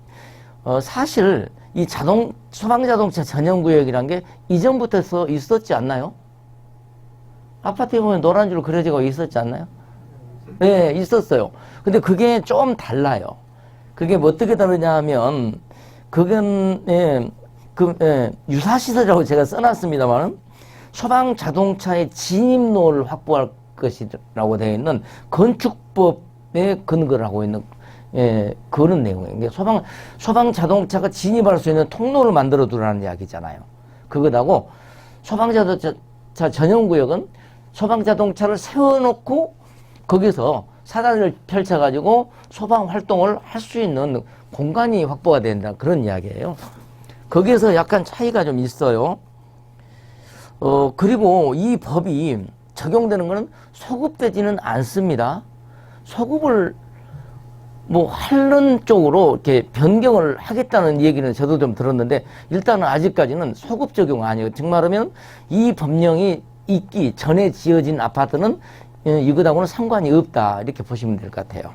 사실 이 소방자동차 전용구역이란 게 이전부터 있었지 않나요? 아파트에 보면 노란 줄로 그려지고 있었지 않나요? 네, 있었어요. 근데 그게 좀 달라요. 그게 뭐 어떻게 다르냐 하면, 그건, 유사시설이라고 제가 써놨습니다만, 소방 자동차의 진입로를 확보할 것이라고 되어 있는 건축법에 근거를 하고 있는, 그런 내용이에요. 소방 자동차가 진입할 수 있는 통로를 만들어 두라는 이야기잖아요. 그것하고 소방 자동차 전용구역은 소방자동차를 세워놓고 거기서 사다리를 펼쳐가지고 소방 활동을 할 수 있는 공간이 확보가 된다. 그런 이야기예요. 거기에서 약간 차이가 좀 있어요. 그리고 이 법이 적용되는 것은 소급되지는 않습니다. 소급을 뭐 하는 쪽으로 이렇게 변경을 하겠다는 얘기는 저도 좀 들었는데 일단은 아직까지는 소급 적용 아니에요. 즉 말하면 이 법령이 있기 전에 지어진 아파트는 이것하고는 상관이 없다. 이렇게 보시면 될 것 같아요.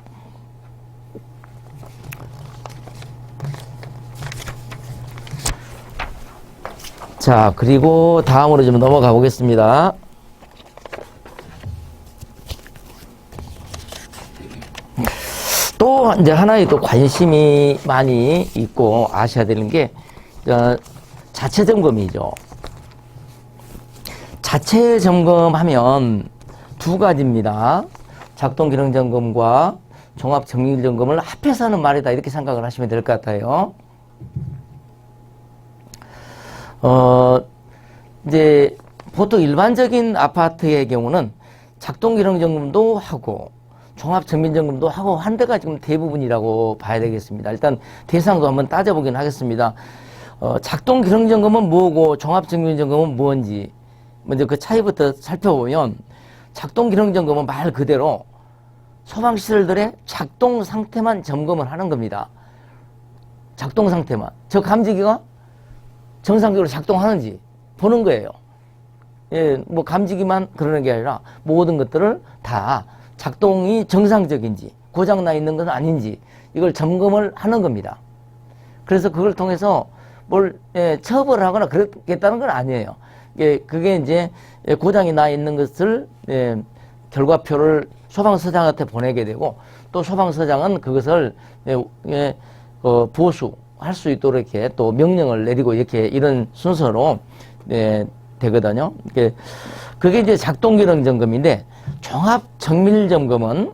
자, 그리고 다음으로 좀 넘어가 보겠습니다. 또 이제 하나의 또 관심이 많이 있고 아셔야 되는 게 자체 점검이죠. 자체 점검하면 두 가지입니다. 작동 기능 점검과 종합 정밀 점검을 합해서 하는 말이다. 이렇게 생각을 하시면 될 것 같아요. 이제 보통 일반적인 아파트의 경우는 작동 기능 점검도 하고 종합 정밀 점검도 하고 한 데가 지금 대부분이라고 봐야 되겠습니다. 일단 대상도 한번 따져보긴 하겠습니다. 작동 기능 점검은 뭐고 종합 정밀 점검은 뭔지 먼저 그 차이부터 살펴보면 작동 기능 점검은 말 그대로 소방시설들의 작동 상태만 점검을 하는 겁니다. 작동 상태만. 저 감지기가 정상적으로 작동하는지 보는 거예요. 예, 뭐 감지기만 그러는 게 아니라 모든 것들을 다 작동이 정상적인지 고장나 있는 것은 아닌지 이걸 점검을 하는 겁니다. 그래서 그걸 통해서 뭘 처벌하거나 그러겠다는 건 아니에요. 그게 이제 고장이 나 있는 것을 결과표를 소방서장한테 보내게 되고 또 소방서장은 그것을 보수할 수 있도록 이렇게 또 명령을 내리고 이렇게 이런 순서로 되거든요. 그게 이제 작동 기능 점검인데 종합 정밀 점검은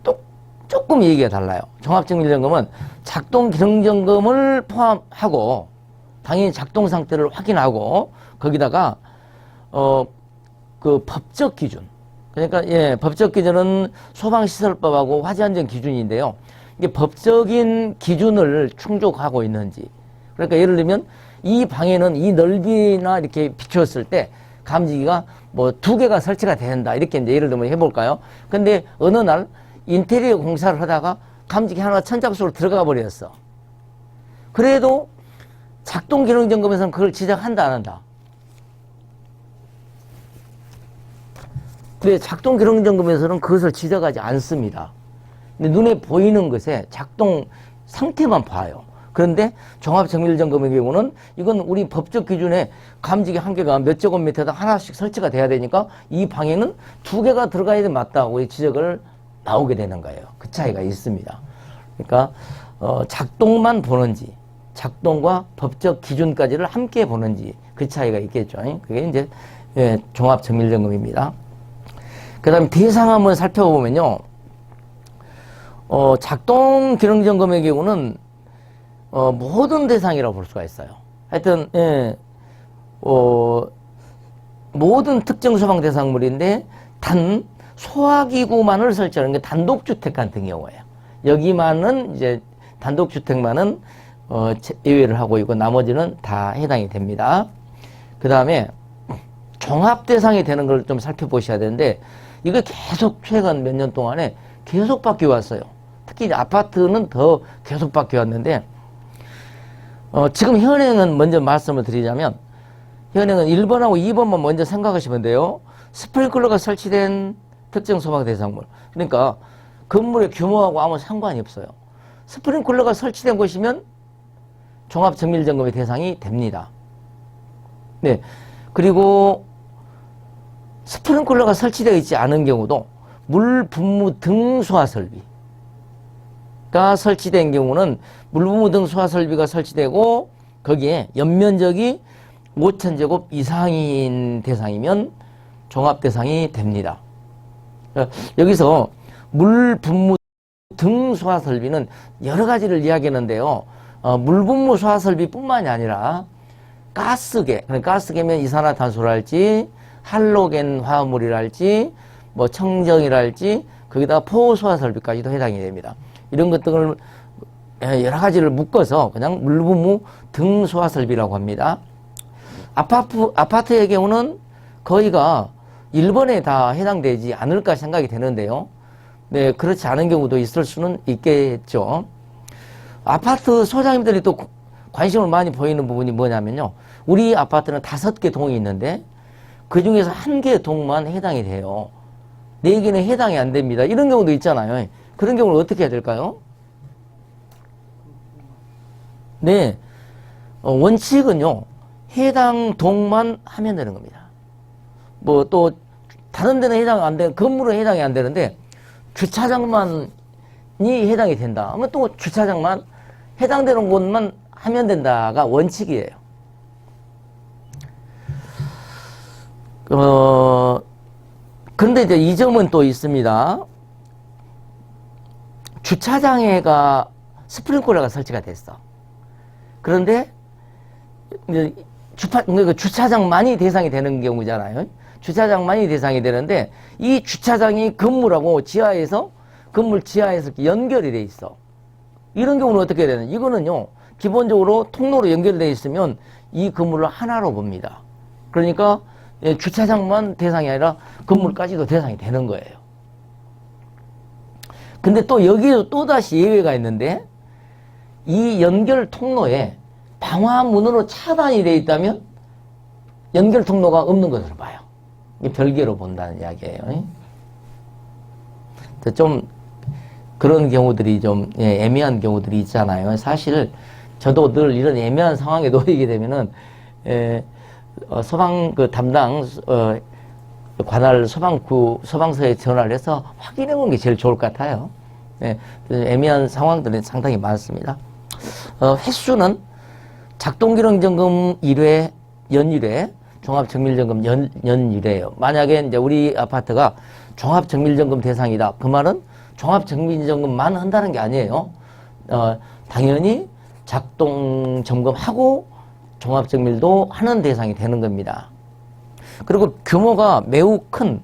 또 조금 얘기가 달라요. 종합 정밀 점검은 작동 기능 점검을 포함하고 당연히 작동 상태를 확인하고 거기다가 그 법적 기준 그러니까 법적 기준은 소방시설법하고 화재안전 기준인데요. 이게 법적인 기준을 충족하고 있는지 그러니까 예를 들면 이 방에는 이 넓이나 이렇게 비추었을 때 감지기가 뭐 2개가 설치가 된다 이렇게 이제 예를 들면 해볼까요? 근데 어느 날 인테리어 공사를 하다가 감지기 하나가 천장속으로 들어가 버렸어. 그래도 작동 기능 점검에서는 그걸 지적한다 안 한다? 근데 작동 기능 점검에서는 그것을 지적하지 않습니다. 근데 눈에 보이는 것에 작동 상태만 봐요. 그런데 종합 정밀 점검의 경우는 이건 우리 법적 기준에 감지기 한 개가 몇 제곱미터당 하나씩 설치가 돼야 되니까 이 방에는 2개가 들어가야 돼 맞다고 지적을 나오게 되는 거예요. 그 차이가 있습니다. 그러니까 작동만 보는지 작동과 법적 기준까지를 함께 보는지 그 차이가 있겠죠. 그게 이제 종합 정밀 점검입니다. 그 다음에 대상 한번 살펴보면요. 작동 기능 점검의 경우는 모든 대상이라고 볼 수가 있어요. 하여튼 모든 특정 소방 대상물인데 단 소화기구만을 설치하는 게 단독주택 같은 경우예요. 여기만은 이제 단독주택만은 예외를 하고 있고 나머지는 다 해당이 됩니다. 그 다음에 종합 대상이 되는 걸 좀 살펴보셔야 되는데 이거 계속 최근 몇 년 동안에 계속 바뀌어 왔어요. 특히 아파트는 더 계속 바뀌어 왔는데 지금 현행은 먼저 말씀을 드리자면 현행은 1번하고 2번만 먼저 생각하시면 돼요. 스프링클러가 설치된 특정 소방 대상물. 그러니까 건물의 규모하고 아무 상관이 없어요. 스프링클러가 설치된 곳이면 종합 정밀 점검의 대상이 됩니다. 네. 그리고 스프링클러가 설치되어 있지 않은 경우도 물 분무 등 소화 설비가 설치된 경우는 물 분무 등 소화 설비가 설치되고 거기에 연면적이 5,000제곱 이상인 대상이면 종합 대상이 됩니다. 여기서 물 분무 등 소화 설비는 여러 가지를 이야기하는데요. 물 분무 소화 설비뿐만이 아니라 가스계, 가스계면 이산화탄소랄지 할로겐 화물이랄지 뭐 청정이랄지 거기다가 포소화 설비까지도 해당이 됩니다. 이런 것들을 여러 가지를 묶어서 그냥 물분무 등소화 설비라고 합니다. 아파트의 경우는 거의가 1번에 다 해당되지 않을까 생각이 되는데요. 네, 그렇지 않은 경우도 있을 수는 있겠죠. 아파트 소장님들이 또 관심을 많이 보이는 부분이 뭐냐면요. 우리 아파트는 5개 동이 있는데 그 중에서 1개 동만 해당이 돼요. 4개는 해당이 안 됩니다. 이런 경우도 있잖아요. 그런 경우는 어떻게 해야 될까요? 네, 원칙은요. 해당 동만 하면 되는 겁니다. 뭐 또 다른 데는 해당 안 돼, 건물은 해당이 안 되는데 주차장만이 해당이 된다 하면 또 주차장만 해당되는 곳만 하면 된다가 원칙이에요. 그런데 이제 이 점은 또 있습니다. 주차장에가 스프링클러가 설치가 됐어. 그런데 이제 그러니까 주차장만이 대상이 되는 경우잖아요. 주차장만이 대상이 되는데 이 주차장이 건물하고 건물 지하에서 이렇게 연결이 돼 있어. 이런 경우는 어떻게 해야 되나? 이거는요, 기본적으로 통로로 연결되어 있으면 이 건물을 하나로 봅니다. 그러니까 주차장만 대상이 아니라 건물까지도 대상이 되는 거예요. 근데 또 여기에도 또다시 예외가 있는데 이 연결 통로에 방화문으로 차단이 되어 있다면 연결 통로가 없는 것으로 봐요. 별개로 본다는 이야기예요. 좀 그런 경우들이 좀 애매한 경우들이 있잖아요. 사실 저도 늘 이런 애매한 상황에 놓이게 되면은 소방 담당 관할 소방서에 전화를 해서 확인해 보는 게 제일 좋을 것 같아요. 애매한 상황들이 상당히 많습니다. 횟수는 작동기능점검 1회, 연일회, 종합정밀점검 연일회예요. 만약에 이제 우리 아파트가 종합정밀점검 대상이다. 그 말은 종합정밀점검만 한다는 게 아니에요. 당연히 작동점검하고 종합정밀도 하는 대상이 되는 겁니다. 그리고 규모가 매우 큰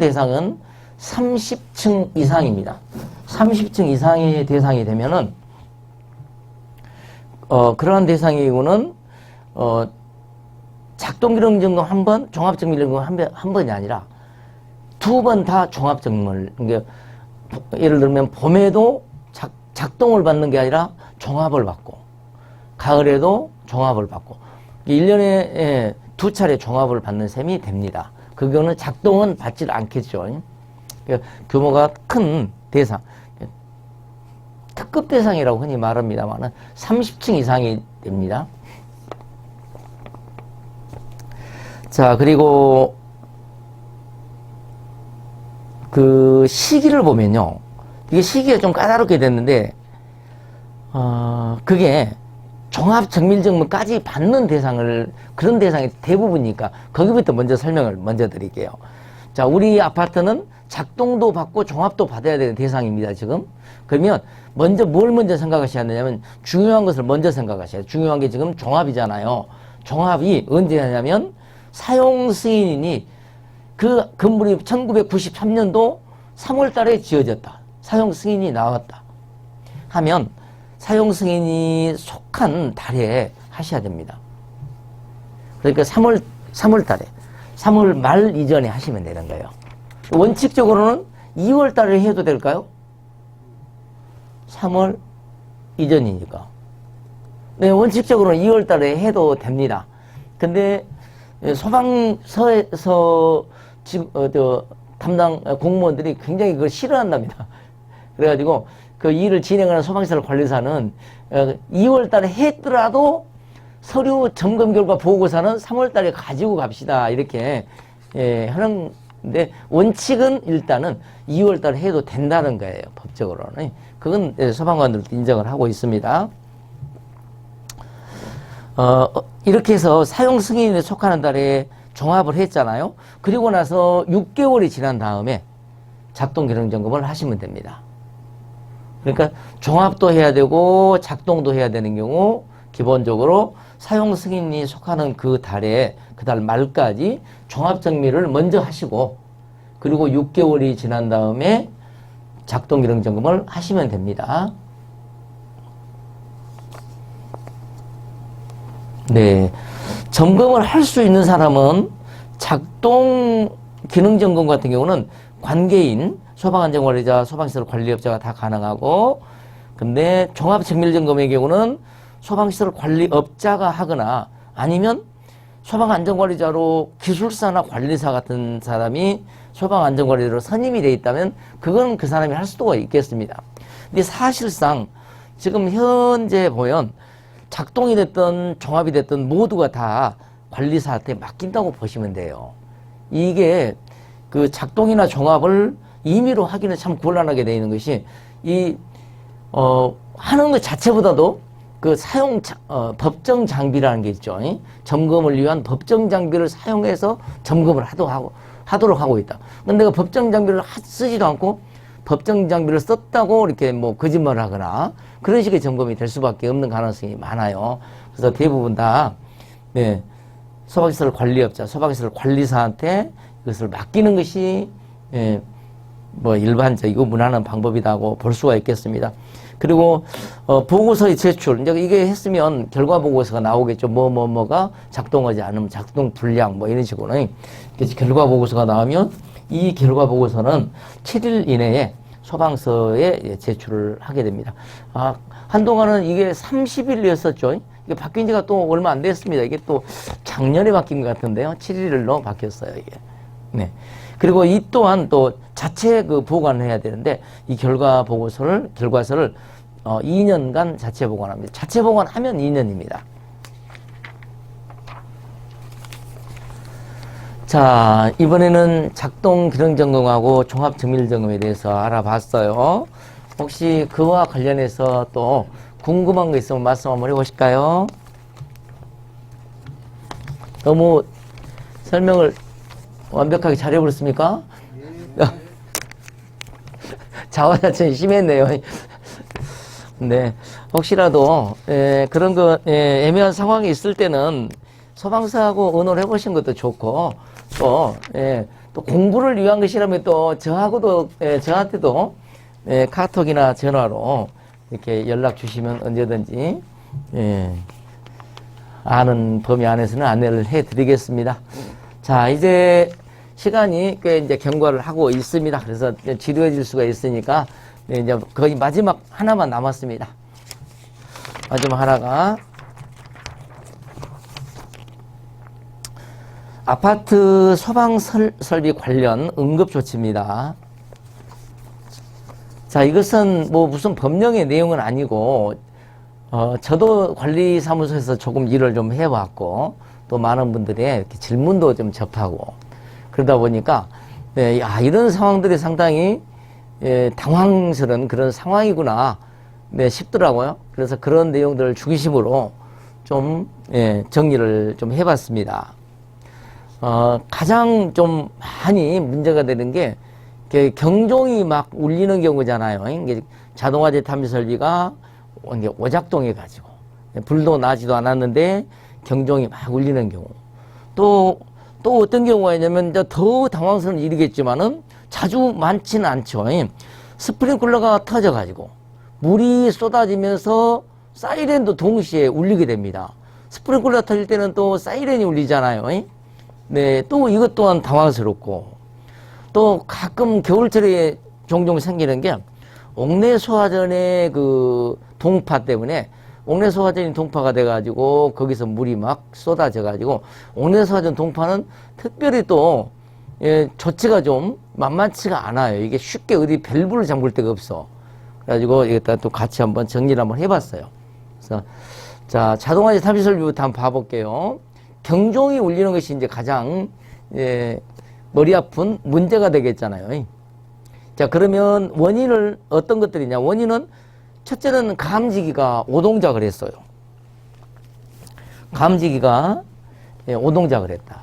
대상은 30층 이상입니다. 30층 이상의 대상이 되면은 그러한 대상이고는 작동기능점검 한 번, 종합정밀점검 한 번이 아니라 2번 다 종합정밀. 그러니까 예를 들면 봄에도 작동을 받는 게 아니라 종합을 받고 가을에도 종합을 받고 1년에 2차례 종합을 받는 셈이 됩니다. 그거는 작동은 받지 않겠죠. 그러니까 규모가 큰 대상, 특급 대상이라고 흔히 말합니다만 30층 이상이 됩니다. 자, 그리고 그 시기를 보면요. 이게 시기가 좀 까다롭게 됐는데, 그게 종합정밀점검까지 받는 그런 대상이 대부분이니까, 거기부터 먼저 설명을 먼저 드릴게요. 자, 우리 아파트는 작동도 받고 종합도 받아야 되는 대상입니다, 지금. 그러면 뭘 먼저 생각하셔야 되냐면, 중요한 것을 먼저 생각하셔야 돼요. 중요한 게 지금 종합이잖아요. 종합이 언제 하냐면, 사용 승인이 그 건물이 1993년도 3월 달에 지어졌다. 사용 승인이 나왔다. 하면 사용 승인이 속한 달에 하셔야 됩니다. 그러니까 3월 달에, 3월 말 이전에 하시면 되는 거예요. 원칙적으로는 2월 달에 해도 될까요? 3월 이전이니까. 네, 원칙적으로는 2월 달에 해도 됩니다. 근데 소방서에서 담당 공무원들이 굉장히 그걸 싫어한답니다. 그래가지고 그 일을 진행하는 소방시설 관리사는 2월 달에 했더라도 서류 점검 결과 보고서는 3월 달에 가지고 갑시다. 이렇게 하는데 원칙은 일단은 2월 달에 해도 된다는 거예요. 법적으로는. 그건 소방관들도 인정을 하고 있습니다. 이렇게 해서 사용 승인에 속하는 달에 종합을 했잖아요. 그리고 나서 6개월이 지난 다음에 작동 기능 점검을 하시면 됩니다. 그러니까 종합도 해야 되고 작동도 해야 되는 경우 기본적으로 사용 승인이 속하는 그 달에 그 달 말까지 종합정비를 먼저 하시고 그리고 6개월이 지난 다음에 작동 기능 점검을 하시면 됩니다. 네, 점검을 할 수 있는 사람은 작동 기능 점검 같은 경우는 관계인 소방안전관리자, 소방시설 관리업자가 다 가능하고, 근데 종합정밀점검의 경우는 소방시설 관리업자가 하거나 아니면 소방안전관리자로 기술사나 관리사 같은 사람이 소방안전관리자로 선임이 되어 있다면 그건 그 사람이 할 수도 있겠습니다. 근데 사실상 지금 현재 보면 작동이 됐든 종합이 됐든 모두가 다 관리사한테 맡긴다고 보시면 돼요. 이게 그 작동이나 종합을 임의로 하기는 참 곤란하게 되어 있는 것이 하는 것 자체보다도 그 법정 장비라는 게 있죠. 점검을 위한 법정 장비를 사용해서 점검을 하도록 하고 있다. 근데 그 법정 장비를 쓰지도 않고 법정 장비를 썼다고 이렇게 뭐 거짓말을 하거나 그런 식의 점검이 될 수밖에 없는 가능성이 많아요. 그래서 대부분 다, 네, 소방시설 관리업자, 소방시설 관리사한테 이것을 맡기는 것이, 예, 뭐 일반적이고 무난한 방법이라고 볼 수가 있겠습니다. 그리고 보고서의 제출, 이제 이게 했으면 결과 보고서가 나오겠죠. 뭐가 작동하지 않으면 작동 불량 뭐 이런 식으로는 결과 보고서가 나오면 이 결과 보고서는 7일 이내에 소방서에 제출을 하게 됩니다. 한동안은 이게 30일이었었죠. 이게 바뀐 지가 또 얼마 안 됐습니다. 이게 또 작년에 바뀐 것 같은데요. 7일로 바뀌었어요, 이게. 네. 그리고 이 또한 또 자체 그 보관을 해야 되는데 이 결과서를 2년간 자체 보관합니다. 자체 보관하면 2년입니다. 자, 이번에는 작동 기능 점검하고 종합 정밀 점검에 대해서 알아봤어요. 혹시 그와 관련해서 또 궁금한 거 있으면 말씀 한번 해보실까요? 너무 설명을 완벽하게 잘해버렸습니까? 자화자찬이 심했네요. 네, 혹시라도 그런 거 애매한 상황이 있을 때는 소방서하고 의논을 해보신 것도 좋고 또 공부를 위한 것이라면 또 저하고도 저한테도 카톡이나 전화로 이렇게 연락 주시면 언제든지 아는 범위 안에서는 안내를 해드리겠습니다. 자, 이제 시간이 꽤 이제 경과를 하고 있습니다. 그래서 지루해질 수가 있으니까 이제 거의 마지막 하나만 남았습니다. 마지막 하나가 아파트 소방 설비 관련 응급조치입니다. 자, 이것은 뭐 무슨 법령의 내용은 아니고 저도 관리사무소에서 조금 일을 좀 해왔고 또 많은 분들의 이렇게 질문도 좀 접하고 그러다 보니까 이런 상황들이 상당히 당황스러운 그런 상황이구나 싶더라고요. 그래서 그런 내용들을 중심으로 좀 정리를 좀 해봤습니다. 가장 좀 많이 문제가 되는 게 경종이 막 울리는 경우잖아요. 이게 자동화재 탐지 설비가 오작동해 가지고 불도 나지도 않았는데 경종이 막 울리는 경우. 또 어떤 경우가 있냐면 더 당황스러운 일이겠지만은 자주 많지는 않죠. 스프링클러가 터져 가지고 물이 쏟아지면서 사이렌도 동시에 울리게 됩니다. 스프링클러 터질 때는 또 사이렌이 울리잖아요. 네, 또 이것 또한 당황스럽고 또 가끔 겨울철에 종종 생기는 게 옥내 소화전의 그 동파 때문에 옥내 소화전이 동파가 돼가지고 거기서 물이 막 쏟아져가지고 옥내 소화전 동파는 특별히 또 조치가 좀 만만치가 않아요. 이게 쉽게 어디 밸브를 잠글 데가 없어. 그래가지고 이것다 또 같이 한번 정리를 한번 해봤어요. 그래서 자, 자동화재 탐지 설비부터 한번 봐볼게요. 경종이 울리는 것이 이제 가장 머리 아픈 문제가 되겠잖아요. 자, 그러면 원인을 어떤 것들이냐? 원인은 첫째는 감지기가 오동작을 했어요. 감지기가 오동작을 했다.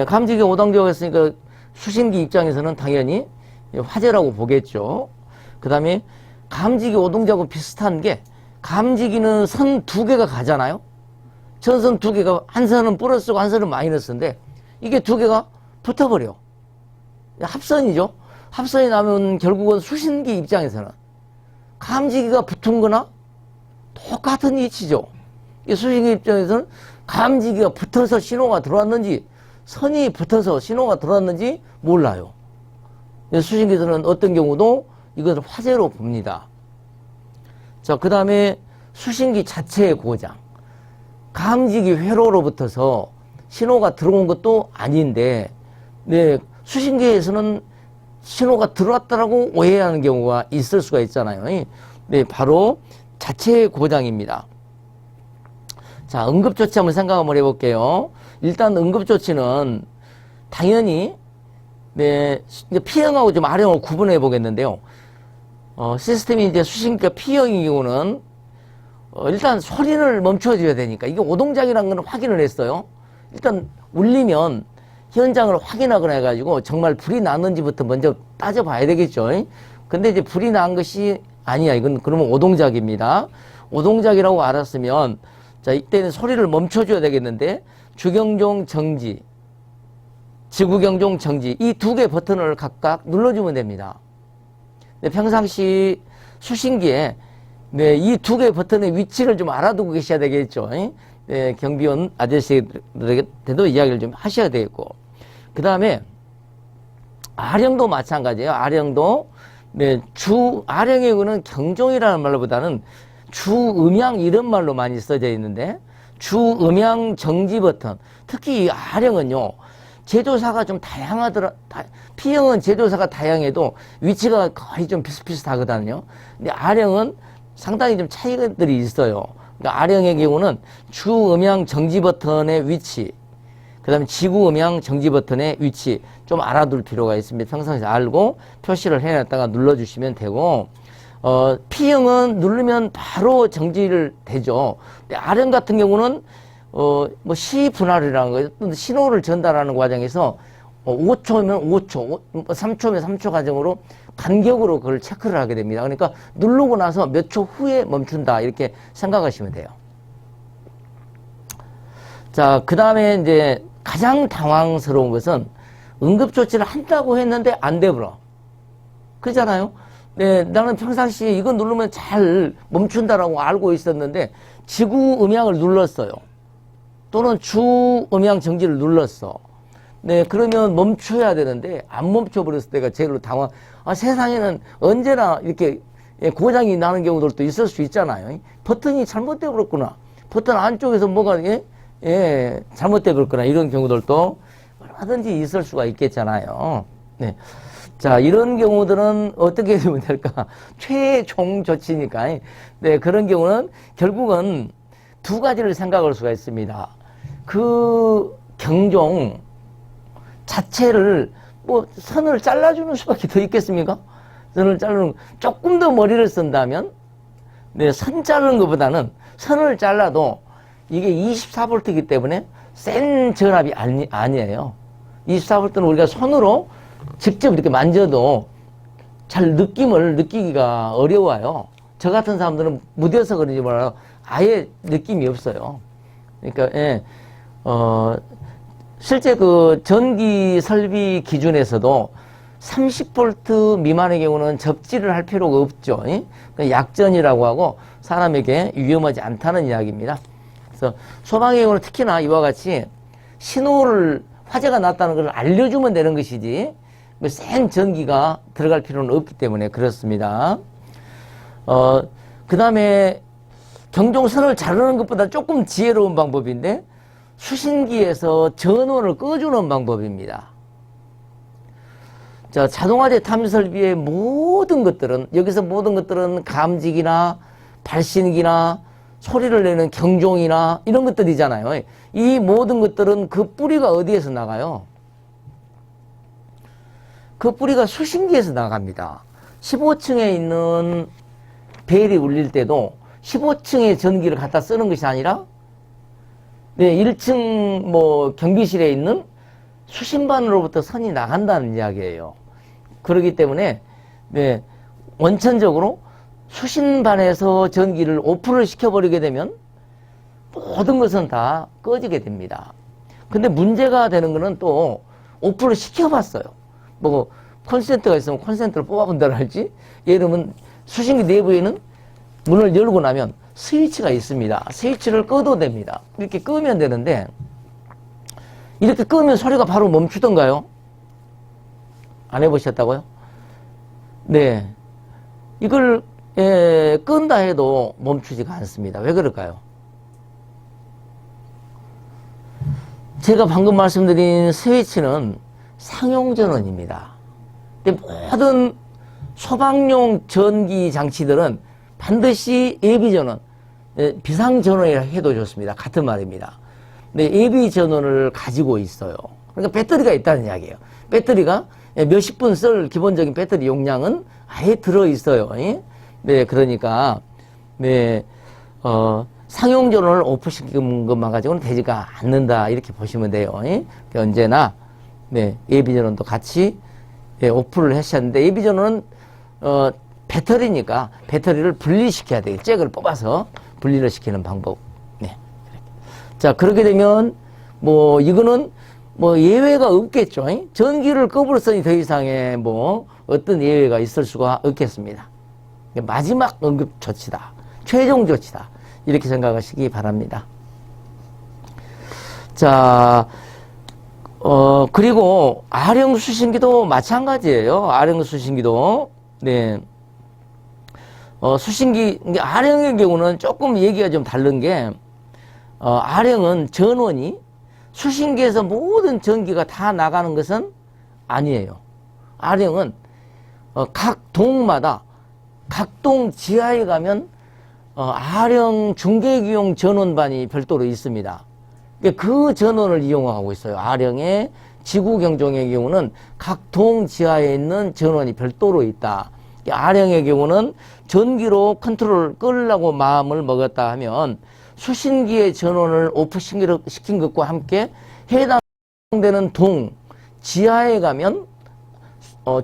감지기가 오동작을 했으니까 수신기 입장에서는 당연히 화재라고 보겠죠. 그 다음에 감지기 오동작하고 비슷한 게 감지기는 선 두 개가 가잖아요. 전선 두 개가, 한 선은 플러스고 한 선은 마이너스인데 이게 두 개가 붙어버려. 합선이죠. 합선이 나면 결국은 수신기 입장에서는 감지기가 붙은 거나 똑같은 위치죠. 이 수신기 입장에서는 감지기가 붙어서 신호가 들어왔는지 선이 붙어서 신호가 들어왔는지 몰라요. 수신기에서는 어떤 경우도 이것을 화재로 봅니다. 자, 그 다음에 수신기 자체의 고장. 감지기 회로로부터서 신호가 들어온 것도 아닌데, 네, 수신기에서는 신호가 들어왔다라고 오해하는 경우가 있을 수가 있잖아요. 네, 바로 자체의 고장입니다. 자, 응급조치 한번 생각 한번 해볼게요. 일단 응급조치는 당연히, 네, P형하고 좀 R형을 구분해 보겠는데요. 시스템이 이제 수신기가 P형인 경우는, 일단 소리를 멈춰줘야 되니까, 이게 오동작이라는 건 확인을 했어요. 일단 울리면 현장을 확인하거나 해가지고 정말 불이 났는지부터 먼저 따져봐야 되겠죠. 근데 이제 불이 난 것이 아니야. 이건 그러면 오동작입니다. 오동작이라고 알았으면, 자, 이때는 소리를 멈춰줘야 되겠는데, 주경종 정지, 지구경종 정지, 이 두 개 버튼을 각각 눌러주면 됩니다. 네, 평상시 수신기에, 네, 이 두 개 버튼의 위치를 좀 알아두고 계셔야 되겠죠. 네, 경비원 아저씨들에게도 이야기를 좀 하셔야 되겠고. 그 다음에, R형도 마찬가지예요. R형도, 네, R형의 경우는 경종이라는 말보다는 주음향 이런 말로 많이 써져 있는데, 주음향 정지 버튼. 특히 이 R형은요, 제조사가 좀 P형은 제조사가 다양해도 위치가 거의 좀 비슷비슷하거든요. 근데 R형은 상당히 좀 차이들이 있어요. 그러니까 R형의 경우는 주음향 정지 버튼의 위치, 그 다음에 지구음향 정지 버튼의 위치 좀 알아둘 필요가 있습니다. 평상시에 알고 표시를 해놨다가 눌러주시면 되고, P형은 누르면 바로 정지를 되죠. 근데 R형 같은 경우는, 뭐 시분할이라는 거예요. 신호를 전달하는 과정에서 5초면 5초, 3초면 3초 과정으로 간격으로 그걸 체크를 하게 됩니다. 그러니까 누르고 나서 몇 초 후에 멈춘다. 이렇게 생각하시면 돼요. 자, 그 다음에 이제 가장 당황스러운 것은 응급조치를 한다고 했는데 안 되버려. 그렇잖아요? 네, 나는 평상시에 이거 누르면 잘 멈춘다라고 알고 있었는데 지구 음향을 눌렀어요. 또는 주 음향 정지를 눌렀어. 네, 그러면 멈춰야 되는데 안 멈춰버렸을 때가 제일로 당황. 세상에는 언제나 이렇게 고장이 나는 경우들도 있을 수 있잖아요. 버튼이 잘못되어 버렸구나. 버튼 안쪽에서 뭐가 잘못되어 버렸구나. 이런 경우들도 얼마든지 있을 수가 있겠잖아요. 네. 자, 이런 경우들은 어떻게 되면 될까? 최종 조치니까. 네, 그런 경우는 결국은 두 가지를 생각할 수가 있습니다. 그 경종 자체를 뭐 선을 잘라주는 수밖에 더 있겠습니까? 선을 자르는, 조금 더 머리를 쓴다면, 네, 선 자르는 것보다는 선을 잘라도 이게 24V이기 때문에 센 전압이 아니에요. 24V는 우리가 손으로 직접 이렇게 만져도 잘 느낌을 느끼기가 어려워요. 저 같은 사람들은 무뎌서 그런지 몰라요. 아예 느낌이 없어요. 그러니까, 실제 그 전기 설비 기준에서도 30V 미만의 경우는 접지를 할 필요가 없죠. 약전이라고 하고 사람에게 위험하지 않다는 이야기입니다. 그래서 소방의 경우는 특히나 이와 같이 신호를, 화재가 났다는 걸 알려주면 되는 것이지, 센 전기가 들어갈 필요는 없기 때문에 그렇습니다. 그 다음에 경종선을 자르는 것보다 조금 지혜로운 방법인데, 수신기에서 전원을 꺼주는 방법입니다. 자, 자동화재 탐지설비의 모든 것들은, 여기서 모든 것들은 감지기나 발신기나 소리를 내는 경종이나 이런 것들이잖아요. 이 모든 것들은 그 뿌리가 어디에서 나가요? 그 뿌리가 수신기에서 나갑니다. 15층에 있는 벨이 울릴 때도 15층의 전기를 갖다 쓰는 것이 아니라, 네, 1층 뭐 경비실에 있는 수신반으로부터 선이 나간다는 이야기예요. 그렇기 때문에, 네, 원천적으로 수신반에서 전기를 오프를 시켜버리게 되면 모든 것은 다 꺼지게 됩니다. 근데 문제가 되는 거는 또 오프를 시켜봤어요. 뭐 콘센트가 있으면 콘센트를 뽑아본다 할지, 예를 들면 수신기 내부에는 문을 열고 나면 스위치가 있습니다. 스위치를 꺼도 됩니다. 이렇게 끄면 되는데, 이렇게 끄면 소리가 바로 멈추던가요? 안 해보셨다고요? 네. 이걸 끈다 해도 멈추지가 않습니다. 왜 그럴까요? 제가 방금 말씀드린 스위치는 상용 전원입니다. 근데 모든 소방용 전기 장치들은 반드시 예비 전원, 비상 전원이라 해도 좋습니다. 같은 말입니다. 근데 예비 전원을 가지고 있어요. 그러니까 배터리가 있다는 이야기예요. 배터리가 몇십 분 쓸 기본적인 배터리 용량은 아예 들어 있어요. 네, 그러니까 네, 상용 전원을 오프시킨 것만 가지고는 되지가 않는다, 이렇게 보시면 돼요. 언제나 네, 예비 전원도 같이 오프를 하셨는데, 예비 전원은 배터리니까 배터리를 분리시켜야 돼요. 잭을 뽑아서 분리를 시키는 방법. 네. 자, 그렇게 되면 뭐 이거는 뭐 예외가 없겠죠. 전기를 꺼버렸으니 더 이상의 뭐 어떤 예외가 있을 수가 없겠습니다. 마지막 응급 조치다, 최종 조치다, 이렇게 생각하시기 바랍니다. 자, 그리고 R형 수신기도 마찬가지예요. R형 수신기도. 네. 수신기, R형의 경우는 조금 얘기가 좀 다른 게, R형은 전원이 수신기에서 모든 전기가 다 나가는 것은 아니에요. R형은 각 동마다, 각 동 지하에 가면 R형 중계기용 전원반이 별도로 있습니다. 그 전원을 이용하고 있어요. R형의 지구경종의 경우는 각 동 지하에 있는 전원이 별도로 있다. R형의 경우는 전기로 컨트롤을 끌려고 마음을 먹었다 하면 수신기의 전원을 오프시킨 것과 함께 해당되는 동 지하에 가면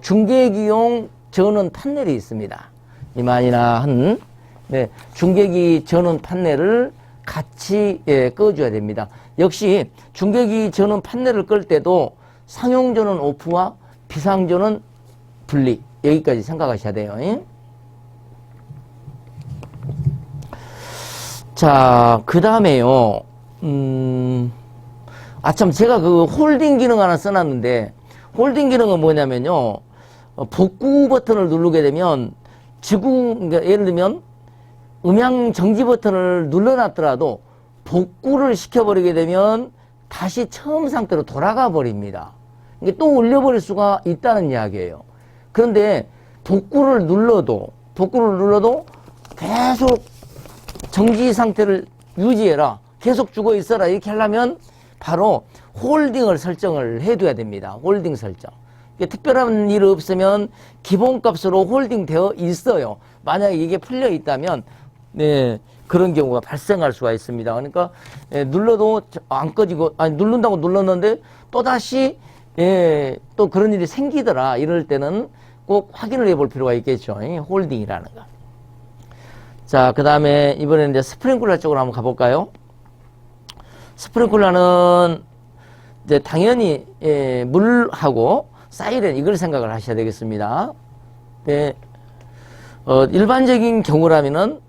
중계기용 전원 판넬이 있습니다. 이만이나 한 네, 중계기 전원 판넬을 같이 꺼줘야 됩니다. 역시 중계기 전원 판넬을 끌 때도 상용 전원 오프와 비상 전원 분리, 여기까지 생각하셔야 돼요. 자, 그 다음에요. 참, 제가 그 홀딩 기능 하나 써놨는데, 홀딩 기능은 뭐냐면요, 복구 버튼을 누르게 되면 그러니까 예를 들면 음향 정지 버튼을 눌러놨더라도 복구를 시켜버리게 되면 다시 처음 상태로 돌아가 버립니다. 이게 또 올려버릴 수가 있다는 이야기예요. 그런데 복구를 눌러도 계속 정지 상태를 유지해라, 계속 죽어 있어라, 이렇게 하려면 바로 홀딩을 설정을 해둬야 됩니다. 홀딩 설정. 특별한 일 없으면 기본값으로 홀딩 되어 있어요. 만약에 이게 풀려 있다면 네, 그런 경우가 발생할 수가 있습니다. 그러니까 눌러도 안 꺼지고, 아니 누른다고 눌렀는데 또다시 또 그런 일이 생기더라, 이럴 때는 꼭 확인을 해볼 필요가 있겠죠. 홀딩이라는 거. 자, 그 다음에 이번에는 이제 스프링클러 쪽으로 한번 가볼까요? 스프링클러는 이제 당연히 물하고 사이렌, 이걸 생각을 하셔야 되겠습니다. 네. 일반적인 경우라면은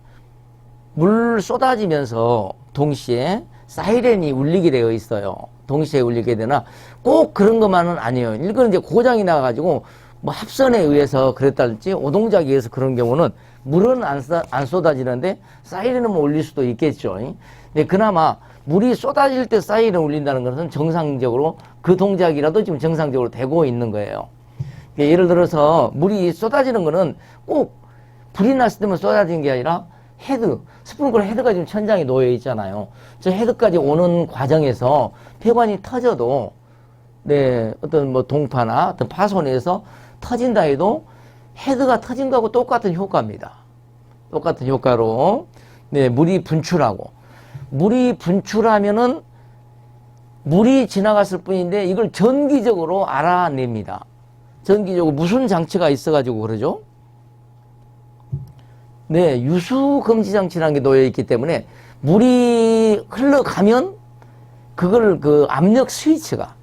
물 쏟아지면서 동시에 사이렌이 울리게 되어 있어요. 동시에 울리게 되나 꼭 그런 것만은 아니에요. 이건 이제 고장이 나가지고 뭐 합선에 의해서 그랬다든지 오동작에 의해서 그런 경우는 물은 안 쏟아지는데 사이렌은 뭐 울릴 수도 있겠죠. 근데 그나마 물이 쏟아질 때 사이렌 울린다는 것은 정상적으로 그 동작이라도 지금 정상적으로 되고 있는 거예요. 예를 들어서 물이 쏟아지는 거는 꼭 불이 났을 때만 쏟아지는 게 아니라 헤드, 스프링클러 헤드가 지금 천장에 놓여 있잖아요. 저 헤드까지 오는 과정에서 폐관이 터져도 네, 어떤 뭐 동파나 어떤 파손에서 터진다 해도 헤드가 터진 거하고 똑같은 효과입니다. 똑같은 효과로 네, 물이 분출하고, 물이 분출하면은 물이 지나갔을 뿐인데 이걸 전기적으로 알아냅니다. 전기적으로 무슨 장치가 있어가지고 그러죠? 네, 유수 금지 장치라는 게 놓여 있기 때문에 물이 흘러가면 그걸 그 압력 스위치가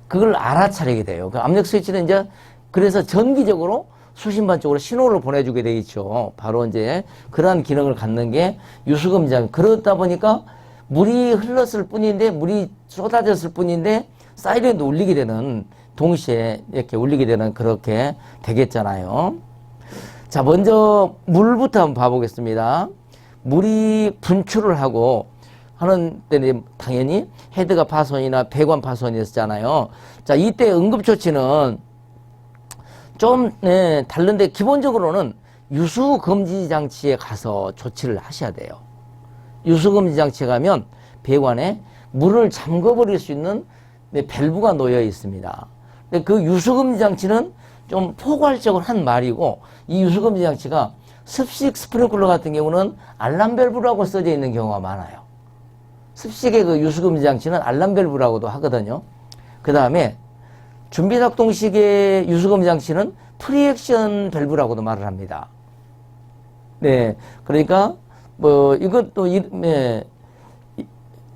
그걸 알아차리게 돼요. 그 압력 스위치는 이제 그래서 전기적으로 수신반 쪽으로 신호를 보내주게 돼 있죠. 바로 이제 그러한 기능을 갖는 게 유수 금지 장치. 그러다 보니까 물이 흘렀을 뿐인데 물이 쏟아졌을 뿐인데 사이렌도 울리게 되는 동시에 이렇게 울리게 되는 그렇게 되겠잖아요. 자, 먼저 물부터 한번 봐보겠습니다. 물이 분출을 하고 하는 때는 당연히 헤드가 파손이나 배관 파손이 있었잖아요. 자, 이때 응급조치는 좀 다른데 기본적으로는 유수금지 장치에 가서 조치를 하셔야 돼요. 유수금지 장치에 가면 배관에 물을 잠궈버릴 수 있는 밸브가 놓여 있습니다. 근데 그 유수금지 장치는 좀 포괄적으로 한 말이고 이 유수금지 장치가 습식 스프링클러 같은 경우는 알람 밸브라고 써져 있는 경우가 많아요. 습식의 그 유수금지 장치는 알람 밸브라고도 하거든요. 그 다음에 준비작동식의 유수금지 장치는 프리액션 밸브라고도 말을 합니다. 네, 그러니까 뭐 이것도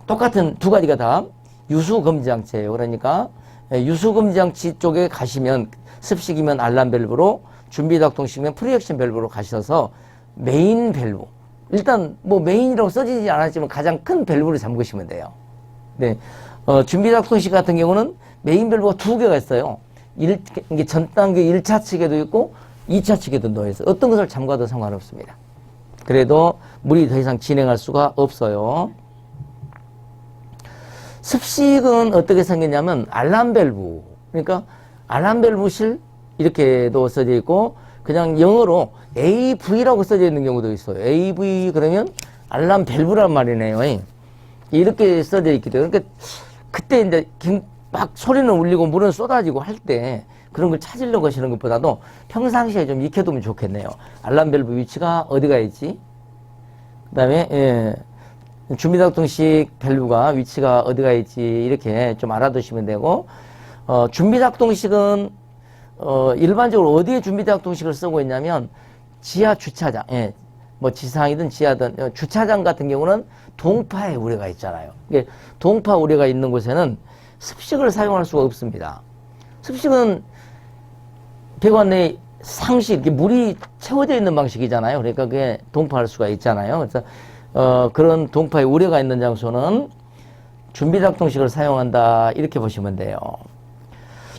똑같은 두 가지가 다 유수금지 장치예요. 그러니까 유수금지 장치 쪽에 가시면 습식이면 알람 밸브로 준비작동식이면 프리액션 밸브로 가셔서 메인 밸브 일단 뭐 메인이라고 써지지 않았지만 가장 큰 밸브를 잠그시면 돼요. 네, 준비작동식 같은 경우는 메인 밸브가 두 개가 있어요. 이게 전 단계 1차 측에도 있고 2차 측에도 놓여 있어요. 어떤 것을 잠가도 상관없습니다. 그래도 물이 더 이상 진행할 수가 없어요. 습식은 어떻게 생겼냐면 알람 밸브, 그러니까 알람 밸브실 이렇게도 써져 있고 그냥 영어로 AV라고 써져 있는 경우도 있어요. AV 그러면 알람 밸브란 말이네요. 이렇게 써져 있기 때문에 그러니까 그때 이제 막 소리는 울리고 물은 쏟아지고 할 때 그런 걸 찾으려고 하시는 것보다도 평상시에 좀 익혀두면 좋겠네요. 알람 밸브 위치가 어디가 있지? 그 다음에 준비작동식 밸브가 위치가 어디가 있지 이렇게 좀 알아두시면 되고 준비작동식은 일반적으로 어디에 준비작동식을 쓰고 있냐면 지하 주차장, 뭐 지상이든 지하든 주차장 같은 경우는 동파의 우려가 있잖아요. 동파 우려가 있는 곳에는 습식을 사용할 수가 없습니다. 습식은 배관 내 상시 이렇게 물이 채워져 있는 방식이잖아요. 그러니까 그게 동파할 수가 있잖아요. 그래서 그런 동파의 우려가 있는 장소는 준비작동식을 사용한다 이렇게 보시면 돼요.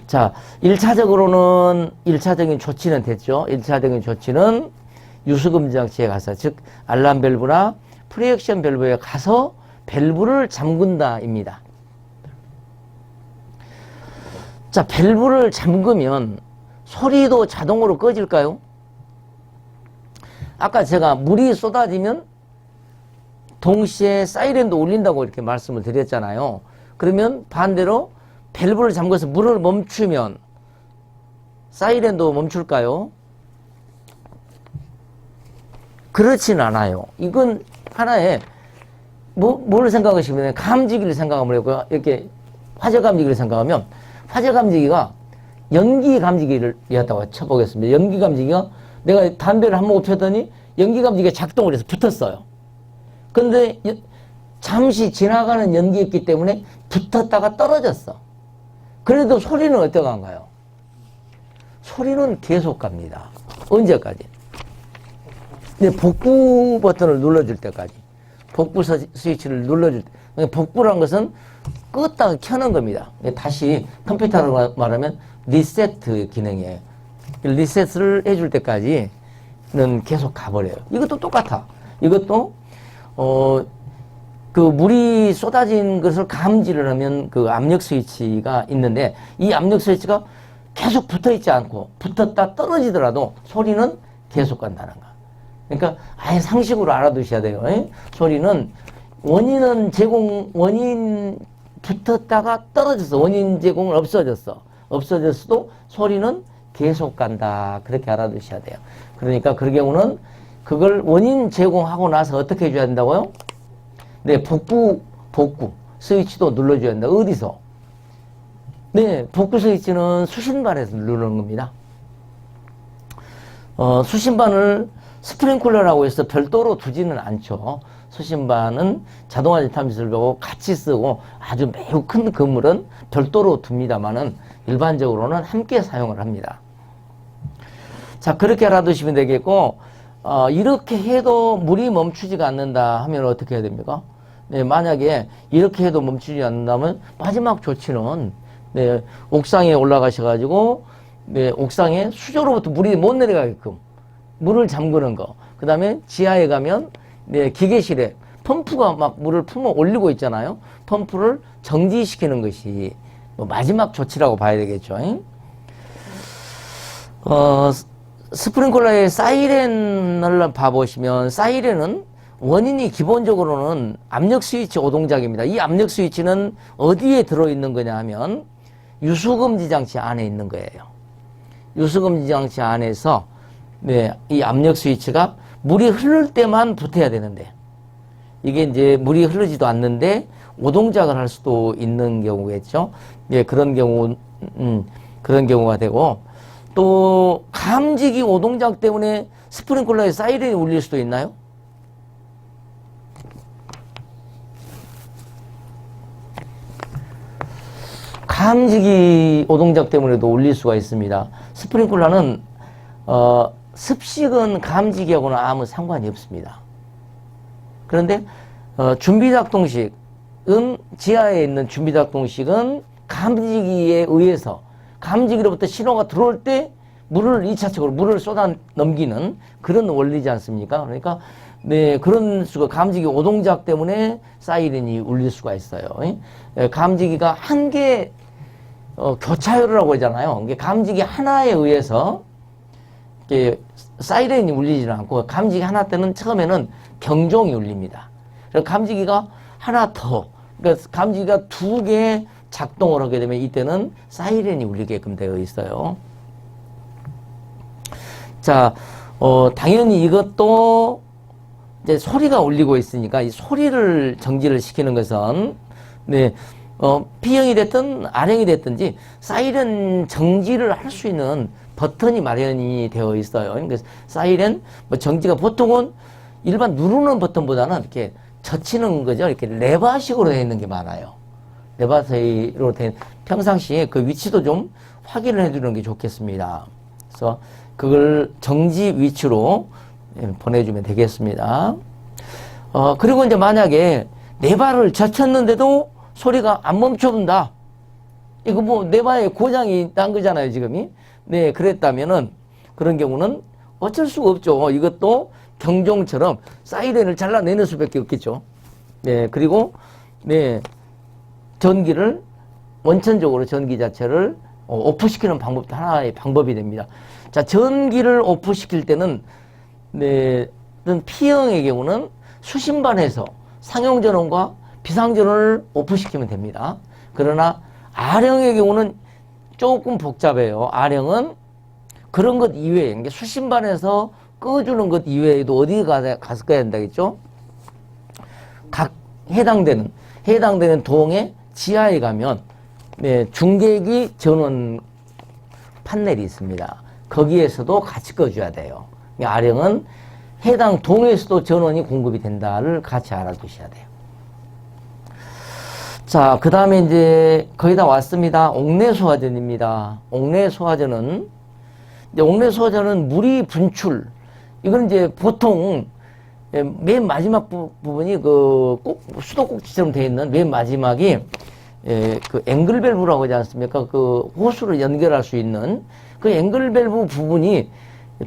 자, 1차적인 조치는 됐죠. 1차적인 조치는 유수금지 장치에 가서 즉 알람 밸브나 프리액션 밸브에 가서 밸브를 잠근다입니다. 자, 밸브를 잠그면 소리도 자동으로 꺼질까요? 아까 제가 물이 쏟아지면 동시에 사이렌도 울린다고 이렇게 말씀을 드렸잖아요. 그러면 반대로 밸브를 잠궈서 물을 멈추면 사이렌도 멈출까요? 그렇진 않아요. 이건 하나의 뭘 생각하시면 감지기를 생각하면 되고요. 이렇게 화재 감지기를 생각하면 화재 감지기가 연기 감지기를 이었다고 쳐보겠습니다. 연기 감지기가 내가 담배를 한 모금 폈더니 연기 감지기가 작동을 해서 붙었어요. 근데 잠시 지나가는 연기였기 때문에 붙었다가 떨어졌어. 그래도 소리는 어떠한가요? 소리는 계속 갑니다. 언제까지? 네, 복구 버튼을 눌러줄 때까지. 복구 스위치를 눌러줄 때. 복구란 것은 껐다가 켜는 겁니다. 다시 컴퓨터로 말하면 리세트 기능이에요. 리셋을 해줄 때까지는 계속 가버려요. 이것도 똑같아. 이것도 그 물이 쏟아진 것을 감지를 하면 그 압력 스위치가 있는데 이 압력 스위치가 계속 붙어 있지 않고 붙었다 떨어지더라도 소리는 계속 간다는 거. 그러니까 아예 상식으로 알아두셔야 돼요. 소리는 원인 붙었다가 떨어졌어. 원인 제공은 없어졌어. 없어졌어도 소리는 계속 간다. 그렇게 알아두셔야 돼요. 그러니까 그 경우는 그걸 원인 제공하고 나서 어떻게 해줘야 된다고요? 네, 복구 스위치도 눌러줘야 된다. 어디서? 네, 복구 스위치는 수신반에서 누르는 겁니다. 수신반을 스프링클러라고 해서 별도로 두지는 않죠. 수신반은 자동화 지탐지술하고 같이 쓰고 아주 매우 큰 건물은 별도로 둡니다만은 일반적으로는 함께 사용을 합니다. 자, 그렇게 알아두시면 되겠고, 이렇게 해도 물이 멈추지가 않는다 하면 어떻게 해야 됩니까? 네, 만약에 이렇게 해도 멈추지 않는다면 마지막 조치는 네, 옥상에 올라가셔가지고 네, 옥상에 수조로부터 물이 못 내려가게끔 물을 잠그는 거. 그 다음에 지하에 가면 네, 기계실에 펌프가 막 물을 품어 올리고 있잖아요. 펌프를 정지시키는 것이 뭐 마지막 조치라고 봐야 되겠죠. 스프링클러의 사이렌을 봐보시면 사이렌은 원인이 기본적으로는 압력 스위치 오동작입니다. 이 압력 스위치는 어디에 들어있는 거냐 하면 유수금지 장치 안에 있는 거예요. 유수금지 장치 안에서 네, 이 압력 스위치가 물이 흐를 때만 붙어야 되는데 이게 이제 물이 흐르지도 않는데 오동작을 할 수도 있는 경우겠죠. 예, 그런 경우가 되고 또 감지기 오동작 때문에 스프링클러에 사이렌이 울릴 수도 있나요? 감지기 오동작 때문에도 울릴 수가 있습니다. 스프링클러는 습식은 감지기하고는 아무 상관이 없습니다. 그런데 준비작동식은 지하에 있는 준비작동식은 감지기에 의해서 감지기로부터 신호가 들어올 때 물을 2차적으로 물을 쏟아 넘기는 그런 원리지 않습니까? 그러니까 네, 그런 수가 감지기 오동작 때문에 사이렌이 울릴 수가 있어요. 감지기가 한 개 교차율이라고 하잖아요. 이게 감지기 하나에 의해서 이게 사이렌이 울리지는 않고 감지기 하나 때는 처음에는 경종이 울립니다. 그래서 감지기가 하나 더, 그러니까 감지기가 두 개 작동을 하게 되면 이때는 사이렌이 울리게끔 되어 있어요. 자, 당연히 이것도 이제 소리가 울리고 있으니까 이 소리를 정지를 시키는 것은 네, P형이 됐든 R형이 됐든지 사이렌 정지를 할 수 있는 버튼이 마련이 되어 있어요. 그래서 사이렌 뭐 정지가 보통은 일반 누르는 버튼보다는 이렇게 젖히는 거죠. 이렇게 레바식으로 되어 있는 게 많아요. 레바식으로 된 평상시에 그 위치도 좀 확인을 해주는 게 좋겠습니다. 그래서 그걸 정지 위치로 보내주면 되겠습니다. 그리고 이제 만약에 레바를 젖혔는데도 소리가 안 멈춰본다. 이거 뭐 레바에 고장이 난 거잖아요, 지금이. 네, 그랬다면은 그런 경우는 어쩔 수가 없죠. 이것도 경종처럼 사이렌을 잘라내는 수밖에 없겠죠. 네, 그리고 네, 전기를 원천적으로 전기 자체를 오프시키는 방법도 하나의 방법이 됩니다. 자, 전기를 오프시킬 때는 네, P형의 경우는 수신반에서 상용전원과 비상전원을 오프시키면 됩니다. 그러나 R형의 경우는 조금 복잡해요. R형은 그런 것 이외에, 그러니까 수신반에서 꺼주는 것 이외에도 어디 가서 꺼야 된다겠죠? 각 해당되는 동의 지하에 가면 네, 중계기 전원 판넬이 있습니다. 거기에서도 같이 꺼줘야 돼요. R형은 해당 동에서도 전원이 공급이 된다를 같이 알아두셔야 돼요. 자, 그 다음에 이제 거의 다 왔습니다. 옥내소화전입니다. 옥내소화전은 물이 분출. 이건 이제 보통 맨 마지막 부분이 꼭 수도꼭지처럼 되어 있는 맨 마지막이 그 앵글밸브라고 하지 않습니까? 그 호수를 연결할 수 있는 그 앵글밸브 부분이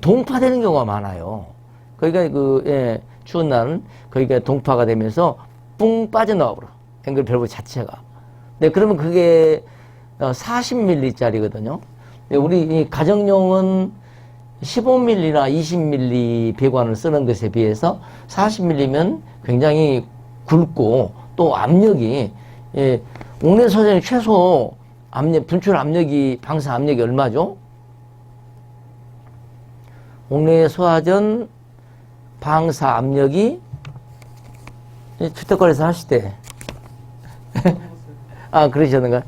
동파되는 경우가 많아요. 거기가 추운 날은 거기가 동파가 되면서 뿡 빠져나와 버려. 앵글밸브 자체가. 네, 그러면 그게 40mm짜리거든요. 네, 우리 이 가정용은 15mm나 20mm 배관을 쓰는 것에 비해서 40mm면 굉장히 굵고 또 압력이 옥내소화전이 최소 분출 압력이 방사 압력이 얼마죠? 옥내소화전 방사 압력이 주택거리에서 하실 때 아, 그러셨는가?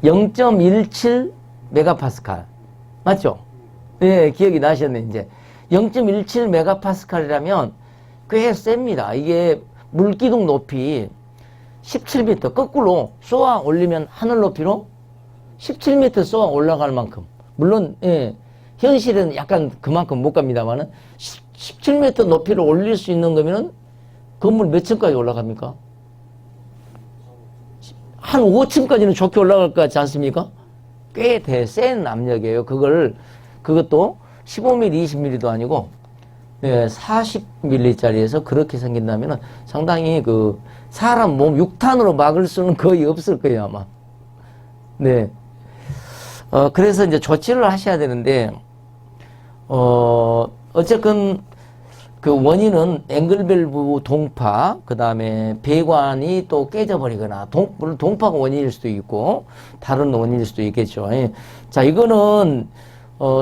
0.17 메가파스칼. 맞죠? 예, 기억이 나셨네, 이제. 0.17 메가파스칼이라면 꽤 셉니다. 이게 물기둥 높이 17m 거꾸로 쏘아 올리면 하늘 높이로 17m 쏘아 올라갈 만큼, 물론 예, 현실은 약간 그만큼 못 갑니다만은 17m 높이를 올릴 수 있는 거면은 건물 몇 층까지 올라갑니까? 한 5층까지는 좋게 올라갈 것 같지 않습니까? 꽤 센 압력이에요. 그것도 15mm, 20mm도 아니고, 네, 40mm짜리에서 그렇게 생긴다면 상당히 사람 몸 6탄으로 막을 수는 거의 없을 거예요, 아마. 네. 그래서 이제 조치를 하셔야 되는데, 어쨌건 그 원인은 앵글밸브 동파, 그 다음에 배관이 또 깨져버리거나, 물론 동파가 원인일 수도 있고, 다른 원인일 수도 있겠죠. 예. 자, 이거는,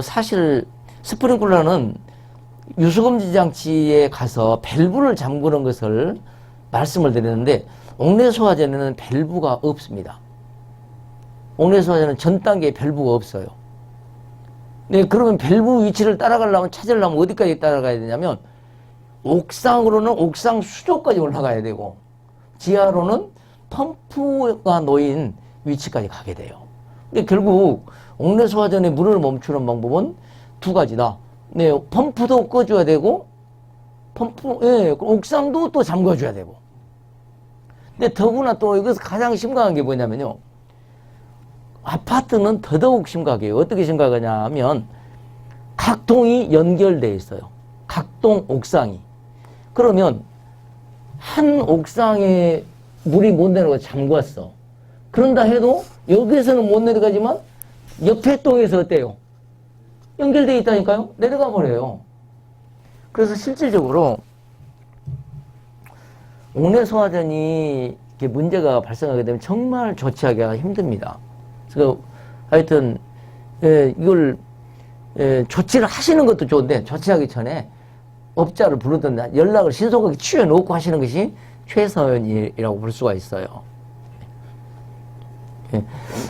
사실, 스프링클러는 유수금지 장치에 가서 밸브를 잠그는 것을 말씀을 드렸는데, 옥내소화제는 밸브가 없습니다. 옥내소화제는 전 단계에 밸브가 없어요. 네, 그러면 밸브 위치를 찾으려면 어디까지 따라가야 되냐면, 옥상으로는 옥상 수조까지 올라가야 되고, 지하로는 펌프가 놓인 위치까지 가게 돼요. 근데 결국 옥내소화전에 물을 멈추는 방법은 두 가지다. 네, 펌프도 꺼줘야 되고, 예, 옥상도 또 잠궈줘야 되고. 근데 더구나 또 여기서 가장 심각한 게 뭐냐면요. 아파트는 더더욱 심각해요. 어떻게 심각하냐 하면, 각동이 연결되어 있어요. 각동 옥상이. 그러면 한 옥상에 물이 못 내려가 잠궜어. 그런다 해도 여기서는 못 내려가지만 옆에 동에서 어때요? 연결되어 있다니까요? 내려가 버려요. 그래서 실질적으로 옥내소화전이 이렇게 문제가 발생하게 되면 정말 조치하기가 힘듭니다. 그래서 하여튼 이걸 조치를 하시는 것도 좋은데 조치하기 전에 업자를 부르든지 연락을 신속하게 취해 놓고 하시는 것이 최선이라고 볼 수가 있어요.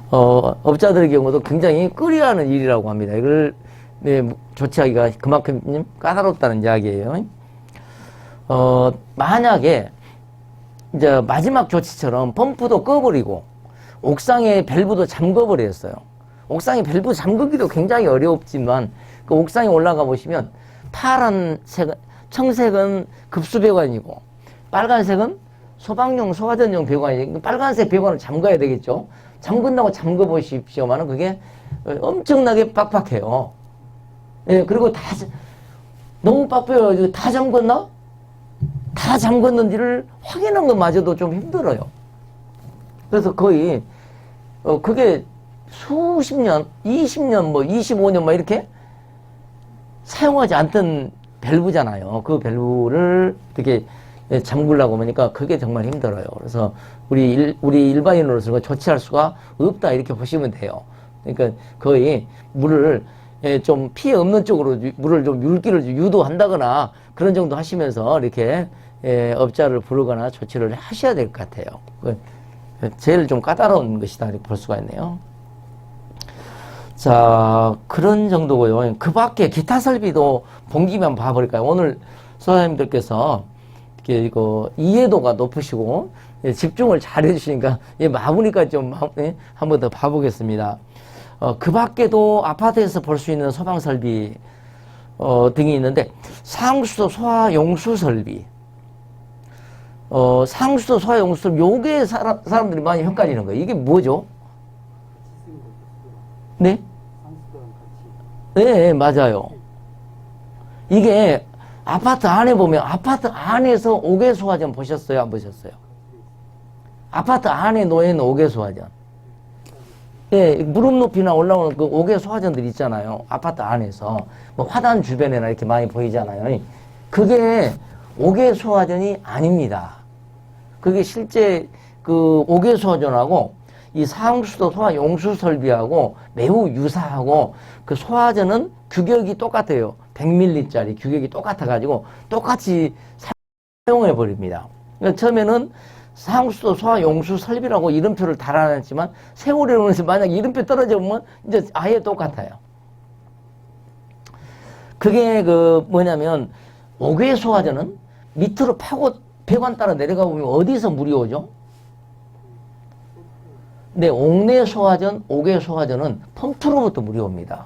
업자들의 경우도 굉장히 꺼려하는 일이라고 합니다. 이걸 조치하기가 그만큼 까다롭다는 이야기예요. 만약에 이제 마지막 조치처럼 펌프도 꺼버리고 옥상에 밸브도 잠궈버렸어요. 옥상에 밸브 잠그기도 굉장히 어렵지만 그 옥상에 올라가 보시면 파란색, 청색은 급수배관이고 빨간색은 소방용, 소화전용 배관이고 빨간색 배관을 잠가야 되겠죠. 잠근다고 잠궈 보십시오만은 그게 엄청나게 빡빡해요. 예, 그리고 너무 빡빡해가지고 다 잠궜나? 다 잠궜는지를 확인한 것마저도 좀 힘들어요. 그래서 거의, 그게 수십 년, 20년, 25년, 이렇게 사용하지 않던 밸브잖아요. 그 밸브를 어떻게 잠그려고 하니까 그게 정말 힘들어요. 그래서 우리 일반인으로서 조치할 수가 없다, 이렇게 보시면 돼요. 그러니까 거의 물을 좀 피해 없는 쪽으로 물을 좀 물기를 유도한다거나 그런 정도 하시면서 이렇게 업자를 부르거나 조치를 하셔야 될 것 같아요. 제일 좀 까다로운 것이다, 이렇게 볼 수가 있네요. 자, 그런 정도고요. 그 밖에 기타 설비도 본기만 봐버릴까요? 오늘 소장님들께서 이거 이해도가 높으시고 집중을 잘 해주시니까 마무리까지 좀 한 번 더 봐보겠습니다. 그 밖에도 아파트에서 볼 수 있는 소방 설비 등이 있는데 상수도 소화 용수 설비, 상수도 소화 용수 설비, 요게 사람들이 많이 헷갈리는 거예요. 이게 뭐죠? 네? 네, 맞아요. 이게 아파트 안에 보면 아파트 안에서 옥외소화전 보셨어요? 안 보셨어요? 아파트 안에 놓여있는 옥외소화전. 예, 무릎 높이나 올라오는 그 옥외소화전들 있잖아요. 아파트 안에서. 화단 주변에나 이렇게 많이 보이잖아요. 그게 옥외소화전이 아닙니다. 그게 실제 그 옥외소화전하고 이 상수도 소화 용수 설비하고 매우 유사하고 그 소화전은 규격이 똑같아요. 100ml짜리 규격이 똑같아가지고 똑같이 사용해 버립니다. 그러니까 처음에는 상수도 소화 용수 설비라고 이름표를 달아놨지만 세월이 흐르면서 만약 이름표 떨어져 보면 이제 아예 똑같아요. 그게 그 뭐냐면 옥외 소화전은 밑으로 파고 배관 따라 내려가 보면 어디서 물이 오죠? 네, 옥내 소화전, 옥외 소화전은 펌프로부터 물이 옵니다.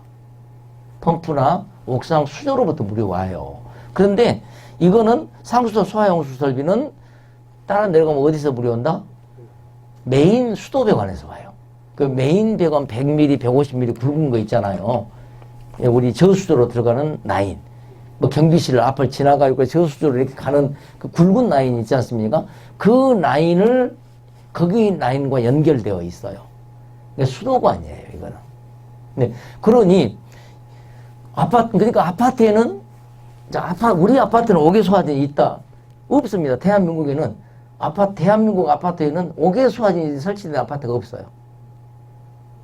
펌프나 옥상 수조로부터 물이 와요. 그런데 이거는 상수도 소화용수 설비는 따라 내려가면 어디서 물이 온다? 메인 수도 배관에서 와요. 그 메인 배관 100mm, 150mm 굵은 거 있잖아요. 우리 저수조로 들어가는 라인. 뭐 경비실 앞을 지나가고 저수조로 이렇게 가는 그 굵은 라인 있지 않습니까? 그 라인을 거기 라인과 연결되어 있어요. 수도관이에요, 이거는. 네. 그러니 그러니까 아파트에는 우리 아파트는 옥외 소화전이 있다. 없습니다. 대한민국에는 대한민국 아파트에는 옥외 소화전이 설치된 아파트가 없어요.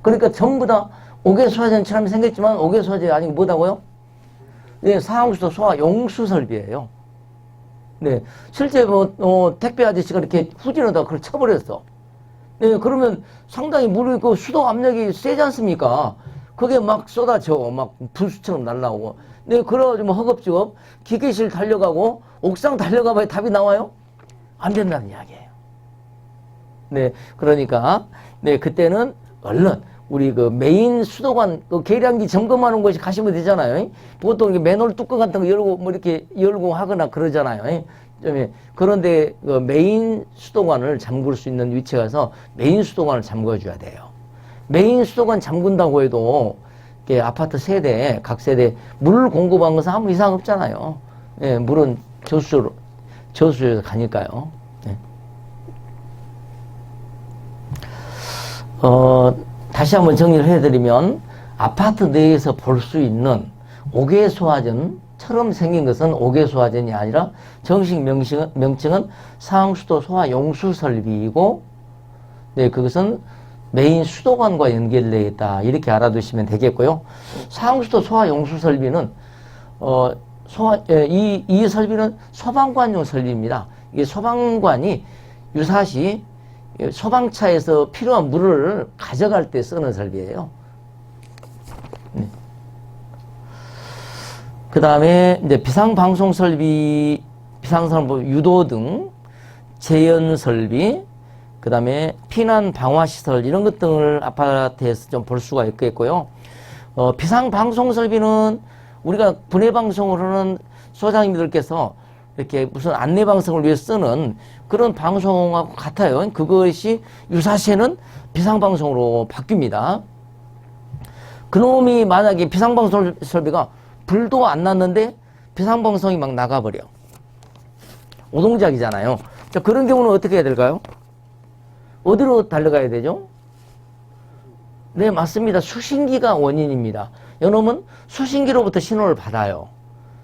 그러니까 전부 다 옥외 소화전처럼 생겼지만 옥외 소화전이 아니고 뭐다고요? 네, 상수도 소화 용수 설비예요. 네, 실제 택배 아저씨가 이렇게 후진하다가 그걸 쳐버렸어. 네, 그러면 상당히 물이 그 수도 압력이 세지 않습니까? 그게 막 쏟아져, 막 불수처럼 날라오고. 네, 그래가지고 허겁지겁 기계실 달려가고 옥상 달려가봐야 답이 나와요? 안 된다는 이야기예요. 네, 그러니까 네, 그때는 얼른 우리 그 메인 수도관 그 계량기 점검하는 곳이 가시면 되잖아요. 보통 이렇게 맨홀 뚜껑 같은 거 열고 뭐 이렇게 열고 하거나 그러잖아요. 그런데 그 메인 수도관을 잠글 수 있는 위치에 가서 메인 수도관을 잠궈줘야 돼요. 메인 수도관 잠근다고 해도 아파트 세대, 각 세대 물 공급하는 것은 아무 이상 없잖아요. 예, 물은 저수조에서 가니까요. 예. 다시 한번 정리를 해드리면 아파트 내에서 볼 수 있는 옥외 소화전처럼 생긴 것은 옥외 소화전이 아니라 정식 명칭은 상수도 소화 용수 설비이고, 네, 그것은 메인 수도관과 연결되어 있다. 이렇게 알아두시면 되겠고요. 상수도 소화 용수 설비는 이 설비는 소방관용 설비입니다. 이게 소방관이 유사시 소방차에서 필요한 물을 가져갈 때 쓰는 설비예요. 네. 그 다음에 이제 비상방송 설비, 비상사고 유도 등 재연 설비, 그 다음에 피난 방화 시설 이런 것 등을 아파트에서 좀 볼 수가 있겠고요. 비상방송 설비는 우리가 분해방송을 하는 소장님들께서 이렇게 무슨 안내방송을 위해 쓰는 그런 방송하고 같아요. 그것이 유사시에는 비상방송으로 바뀝니다. 그놈이 만약에 비상방송 설비가 불도 안 났는데 비상방송이 막 나가버려. 오동작이잖아요. 자, 그런 경우는 어떻게 해야 될까요? 어디로 달려가야 되죠? 네, 맞습니다. 수신기가 원인입니다. 이놈은 수신기로부터 신호를 받아요.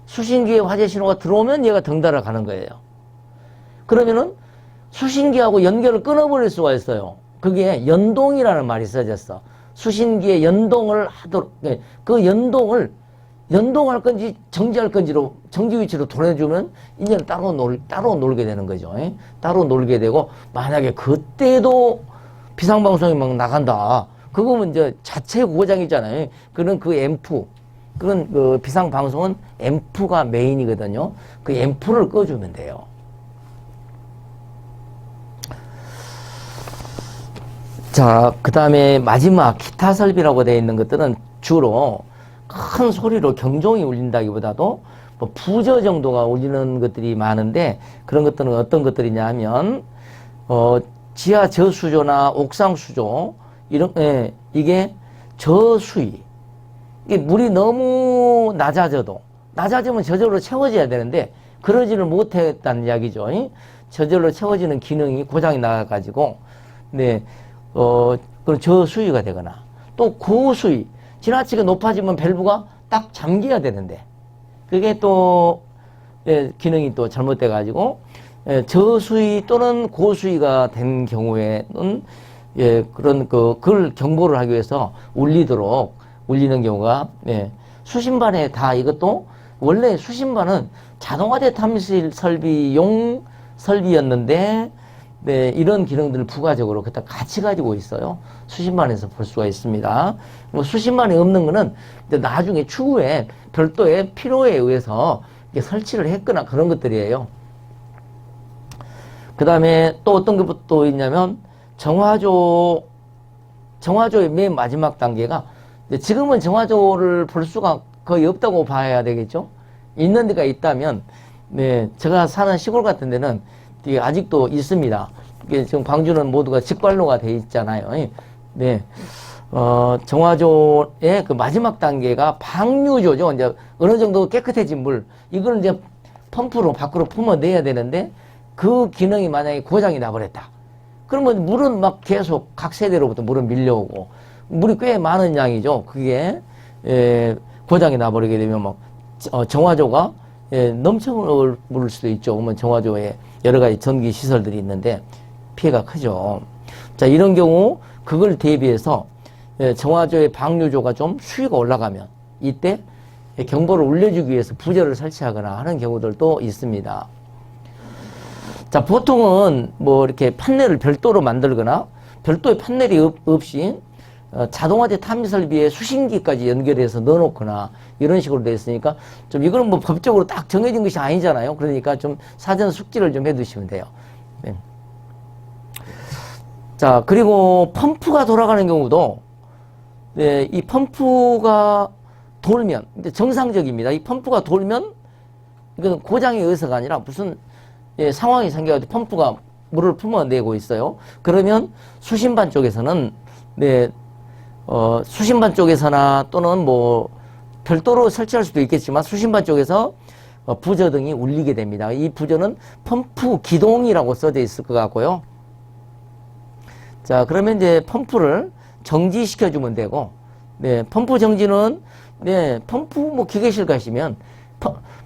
수신기에 화재 신호가 들어오면 얘가 덩달아 가는 거예요. 그러면은 수신기하고 연결을 끊어버릴 수가 있어요. 그게 연동이라는 말이 써졌어. 수신기에 연동을 하도록, 그 연동할 건지 정지할 건지로 정지 위치로 돌려주면 이제는 따로 놀게 되는 거죠. 따로 놀게 되고, 만약에 그때도 비상방송이 막 나간다. 그거면 이제 자체 고장이잖아요. 그런 그 앰프, 그건 그 비상방송은 앰프가 메인이거든요. 그 앰프를 꺼주면 돼요. 자, 그 다음에 마지막 기타 설비라고 되어 있는 것들은 주로 큰 소리로 경종이 울린다기보다도 뭐 부저 정도가 울리는 것들이 많은데, 그런 것들은 어떤 것들이냐 하면 지하 저수조나 옥상 수조 이런 이게 저수위, 이게 물이 너무 낮아지면 저절로 채워져야 되는데 그러지를 못했다는 이야기죠. 저절로 채워지는 기능이 고장이 나가지고, 네, 그런 저수위가 되거나, 또 고수위, 지나치게 높아지면 밸브가 딱 잠겨야 되는데 그게 또 기능이 또 잘못돼가지고 저수위 또는 고수위가 된 경우에는 그런 그걸 경보를 하기 위해서 울리는 경우가 수신반에 다, 이것도 원래 수신반은 자동화대 탐실 설비용 설비였는데 네, 이런 기능들을 부가적으로 그다 같이 가지고 있어요. 수십만에서 볼 수가 있습니다. 뭐 수십만이 없는 거는 이제 나중에 추후에 별도의 필요에 의해서 이렇게 설치를 했거나 그런 것들이에요. 그 다음에 또 어떤 게 또 있냐면 정화조의 맨 마지막 단계가 지금은 정화조를 볼 수가 거의 없다고 봐야 되겠죠. 있는 데가 있다면 네, 제가 사는 시골 같은 데는 이게 아직도 있습니다. 이게 지금 광주는 모두가 직관로가 돼 있잖아요. 네. 정화조의 그 마지막 단계가 방류조죠. 이제 어느 정도 깨끗해진 물, 이걸 이제 펌프로 밖으로 품어내야 되는데 그 기능이 만약에 고장이 나버렸다. 그러면 물은 막 계속 각 세대로부터 물은 밀려오고 물이 꽤 많은 양이죠. 그게 고장이 나버리게 되면 막 정화조가 넘쳐물 수도 있죠. 그러면 정화조에 여러 가지 전기 시설들이 있는데 피해가 크죠. 자, 이런 경우 그걸 대비해서 정화조의 방류조가 좀 수위가 올라가면 이때 경보를 울려주기 위해서 부저를 설치하거나 하는 경우들도 있습니다. 자, 보통은 뭐 이렇게 판넬을 별도로 만들거나 별도의 판넬이 없이 자동화재 탐지 설비에 수신기까지 연결해서 넣어놓거나 이런 식으로 되어 있으니까 좀 이거는 뭐 법적으로 딱 정해진 것이 아니잖아요. 그러니까 좀 사전 숙지를 좀 해두시면 돼요. 네. 자, 그리고 펌프가 돌아가는 경우도 네, 이 펌프가 돌면 이제 정상적입니다. 이 펌프가 돌면 이건 고장에 의해서가 아니라 무슨 상황이 생겨가지고 펌프가 물을 품어내고 있어요. 그러면 수신반 쪽에서는 네, 수신반 쪽에서나 또는 뭐 별도로 설치할 수도 있겠지만 수신반 쪽에서 부저등이 울리게 됩니다. 이 부저는 펌프 기동이라고 써져 있을 것 같고요. 자, 그러면 이제 펌프를 정지시켜 주면 되고, 네, 펌프 정지는 네, 펌프 뭐 기계실 가시면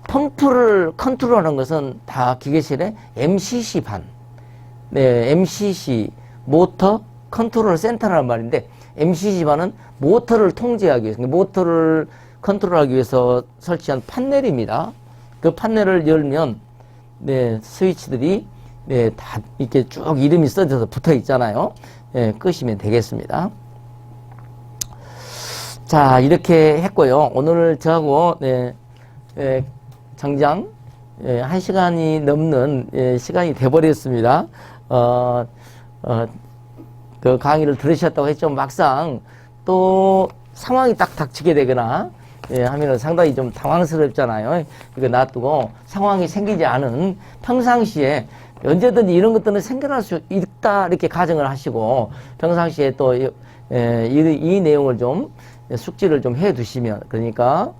펌프를 컨트롤하는 것은 다 기계실에 MCC 반, 네, MCC 모터 컨트롤 센터라는 말인데 MCC 반은 모터를 통제하기 위해서, 모터를 컨트롤하기 위해서 설치한 판넬입니다. 그 판넬을 열면 네, 스위치들이 네, 다 이렇게 쭉 이름이 써져서 붙어 있잖아요. 네, 끄시면 되겠습니다. 자, 이렇게 했고요. 오늘 저하고 네, 정장 1시간이 넘는 시간이 돼버렸습니다. 그 강의를 들으셨다고 했지만 막상 또 상황이 딱 닥치게 되거나 하면은 상당히 좀 당황스럽잖아요. 이거 놔두고 상황이 생기지 않은 평상시에 언제든지 이런 것들은 생겨날 수 있다 이렇게 가정을 하시고 평상시에 또 이 내용을 좀 숙지를 좀 해 두시면, 그러니까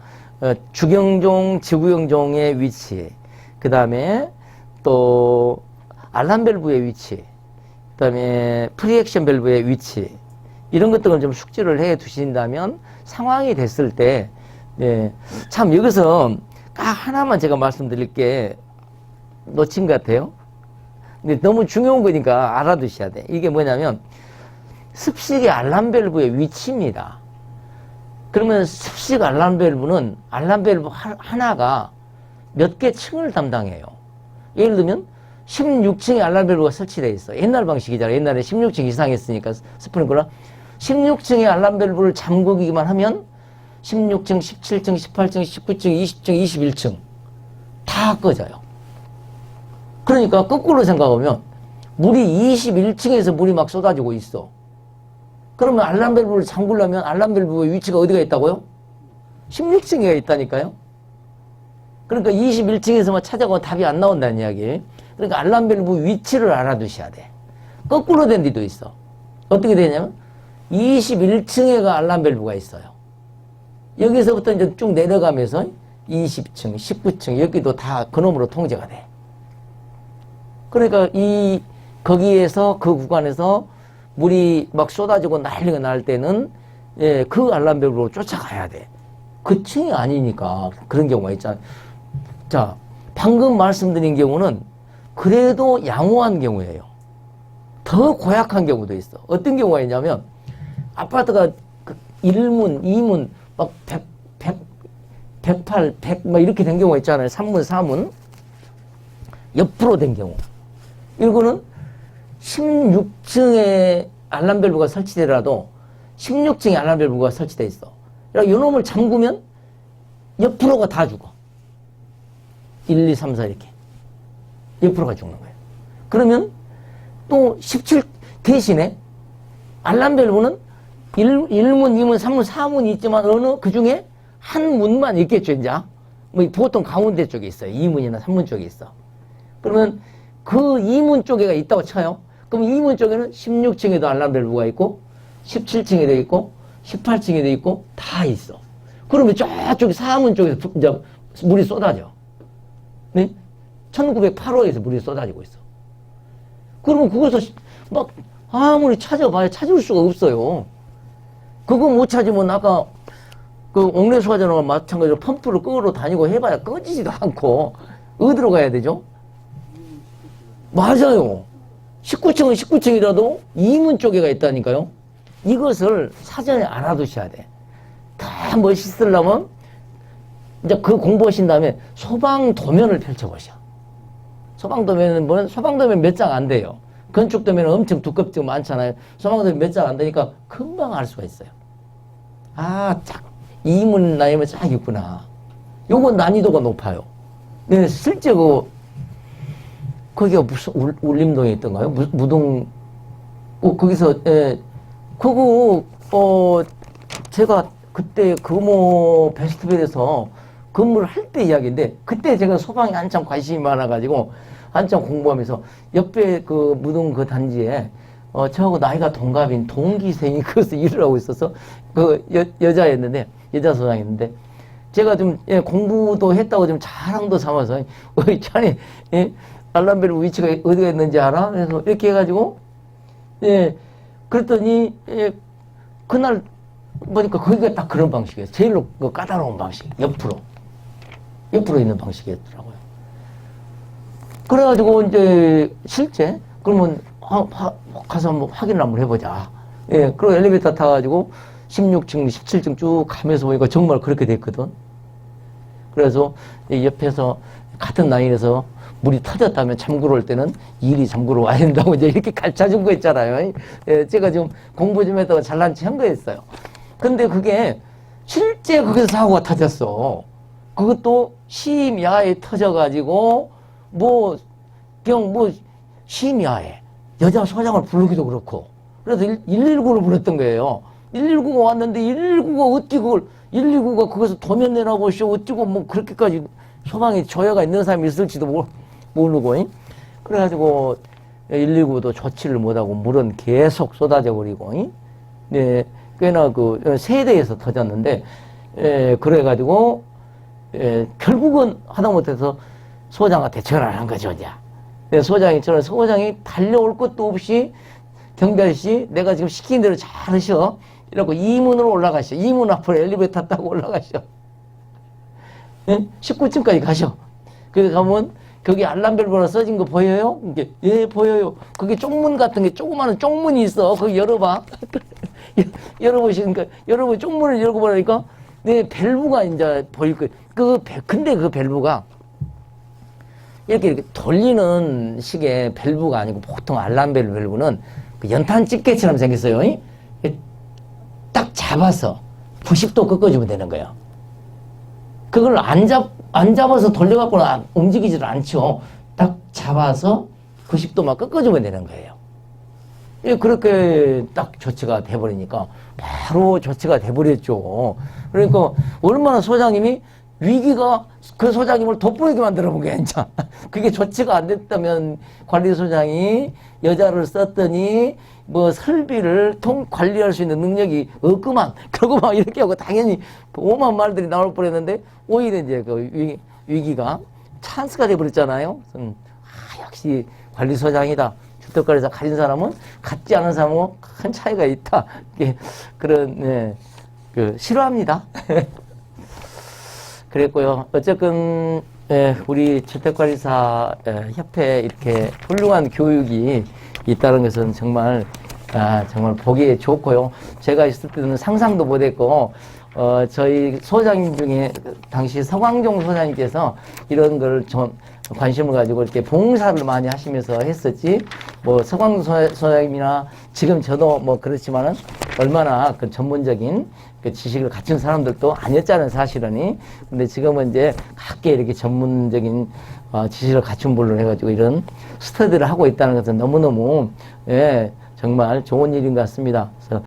주경종, 지구경종의 위치, 그 다음에 또 알람 밸브의 위치, 그 다음에 프리액션 밸브의 위치, 이런 것들을 좀 숙지를 해 두신다면 상황이 됐을 때 참 여기서 딱 하나만 제가 말씀드릴 게 놓친 것 같아요. 근데 너무 중요한 거니까 알아두셔야 돼. 이게 뭐냐면 습식의 알람 밸브의 위치입니다. 그러면 습식 알람 밸브는 알람 밸브 하나가 몇 개 층을 담당해요. 예를 들면 16층에 알람 밸브가 설치되어 있어. 옛날 방식이잖아요. 옛날에 16층 이상 했으니까 스프링클러. 16층의 알람 밸브를 잠그기만 하면 16층, 17층, 18층, 19층, 20층, 21층 다 꺼져요. 그러니까 거꾸로 생각하면 물이 21층에서 물이 막 쏟아지고 있어. 그러면 알람 밸브를 잠그려면 알람 밸브의 위치가 어디가 있다고요? 16층에 있다니까요. 그러니까 21층에서만 찾아가면 답이 안 나온다는 이야기. 그러니까 알람 밸브 위치를 알아두셔야 돼. 거꾸로 된 데도 있어. 어떻게 되냐면 21층에가 알람 밸브가 있어요. 여기서부터 이제 쭉 내려가면서 20층, 19층 여기도 다 그놈으로 통제가 돼. 그러니까 거기에서 그 구간에서 물이 막 쏟아지고 난리가 날 때는 그 알람 밸브로 쫓아가야 돼. 그 층이 아니니까 그런 경우가 있잖아요. 자, 방금 말씀드린 경우는 그래도 양호한 경우예요. 더 고약한 경우도 있어. 어떤 경우가 있냐면 아파트가 1문, 2문 막 108, 100 막 이렇게 된 경우가 있잖아요. 3문, 4문 옆으로 된 경우. 이거는 16층에 알람밸브가 설치되더라도 16층에 알람밸브가 설치돼 있어. 그러니까 요놈을 잠그면 옆으로가 다 죽어. 1, 2, 3, 4 이렇게. 옆으로가 죽는 거예요. 그러면 또 17 대신에 알람밸브는 1문, 2문, 3문, 4문이 있지만 어느 그 중에 한 문만 있겠죠, 이제. 뭐 보통 가운데 쪽에 있어요. 2문이나 3문 쪽에 있어. 그러면 그 2문 쪽에가 있다고 쳐요. 그럼 2문 쪽에는 16층에도 알람밸브가 있고 17층에도 있고 18층에도 있고 다 있어. 그러면 저쪽에 4문 쪽에서 이제 물이 쏟아져. 네? 1908호에서 물이 쏟아지고 있어. 그러면 그것을 막 아무리 찾아봐야 찾을 수가 없어요. 그거 못 찾으면 아까 그 옥내수화전과 마찬가지로 펌프를 끄러 다니고 해봐야 꺼지지도 않고 어디로 가야 되죠? 맞아요. 19층은 19층이라도 2문 쪽에가 있다니까요. 이것을 사전에 알아두셔야 돼. 다 멋있으려면 이제 그 공부하신 다음에 소방도면을 펼쳐보셔. 소방도면은 뭐는 소방도면 몇 장 안 돼요. 건축도면은 엄청 두껍지고 많잖아요. 소방도면 몇 장 안 되니까 금방 알 수가 있어요. 아, 쫙 2문 라인은 쫙 있구나. 요거 난이도가 높아요. 네, 실제 거기가 무슨 울림동에 있던가요? 무동 거기서 그거 제가 그때 금호 베스트벨에서 근무를 할 때 이야기인데 그때 제가 소방에 한참 관심이 많아가지고 한참 공부하면서 옆에 그 무동 그 단지에 저하고 나이가 동갑인 동기생이 거기서 일을 하고 있어서 그 여자였는데 여자 소장이었는데 제가 좀 공부도 했다고 좀 자랑도 삼아서 자네 알람벨 위치가 어디가 있는지 알아? 그래서 이렇게 해가지고 그랬더니 그날 보니까 거기가 딱 그런 방식이에요. 제일로 까다로운 방식. 옆으로 있는 방식이었더라고요. 그래가지고 이제 실제 그러면 가서 한번 확인을 한번 해보자. 그리고 엘리베이터 타가지고 16층, 17층 쭉 가면서 보니까 정말 그렇게 됐거든. 그래서 옆에서 같은 라인에서 물이 터졌다면 잠그러 올 때는 일이 잠그러 와야 된다고 이제 이렇게 가르쳐 준 거 있잖아요. 제가 좀 공부 좀 했다고 잘난 체 한 거였어요. 근데 그게 실제 거기서 사고가 터졌어. 그것도 심야에 터져가지고 그냥 심야에 여자 소장을 부르기도 그렇고 그래서 119를 불렀던 거예요. 119가 왔는데 119가 어찌 그걸 119가 거기서 도면 내라고 어찌고 그렇게까지 소방에 조여가 있는 사람이 있을지도 모르고 그래가지고 119도 조치를 못하고 물은 계속 쏟아져 버리고 꽤나 그 세대에서 터졌는데 그래가지고 결국은 하다못해서 소장한테 전화를 한 거죠. 이제 소장이 달려올 것도 없이 경비 아저씨 내가 지금 시킨 대로 잘 하셔 이러고 2문으로 올라가셔. 2문 앞으로 엘리베이터 타고 올라가셔. 19층까지 가셔. 그래서 가면 거기 알람벨 써진 거 보여요? 이게 보여요. 거기 쪽문 같은 게 조그마한 쪽문이 있어. 거기 열어봐. 열어보시니까 여러분 쪽문을 열고 보니까 밸브가 이제 보일 거예요. 근데 그 밸브가 이렇게 돌리는 식의 밸브가 아니고 보통 알람벨 밸브는 그 연탄 집게처럼 생겼어요. 딱 잡아서 90도 꺾어주면 되는 거예요. 그걸 안 잡아서 돌려갖고는 움직이지를 않죠. 딱 잡아서 90도만 꺾어주면 되는 거예요. 그렇게 딱 조치가 돼버리니까 바로 조치가 돼버렸죠. 그러니까 얼마나 소장님이 위기가 그 소장님을 돋보이게 만들어 본 게 아니냐. 그게 조치가 안 됐다면 관리소장이 여자를 썼더니 설비를 관리할 수 있는 능력이 없구만. 그러고 막 이렇게 하고 당연히 오만 말들이 나올 뻔했는데 오히려 이제 그 위기가 찬스가 돼버렸잖아요. 역시 관리소장이다. 주택관리사 가진 사람은 갖지 않은 사람하고 큰 차이가 있다. 그런 싫어합니다. 그랬고요. 어쨌든 우리 주택관리사 협회에 이렇게 훌륭한 교육이 있다는 것은 정말 보기 좋고요. 제가 있을 때는 상상도 못했고 저희 소장님 중에 당시 서광종 소장님께서 이런 걸 좀 관심을 가지고 이렇게 봉사를 많이 하시면서 했었지. 뭐 서광 소장님이나 지금 저도 뭐 그렇지만은 얼마나 그 전문적인 그 지식을 갖춘 사람들도 아니었잖아요, 사실은. 근데 지금은 이제 각계 이렇게 전문적인 지식을 갖춘 분을 해가지고 이런 스터디를 하고 있다는 것은 너무너무, 예, 정말 좋은 일인 것 같습니다. 그래서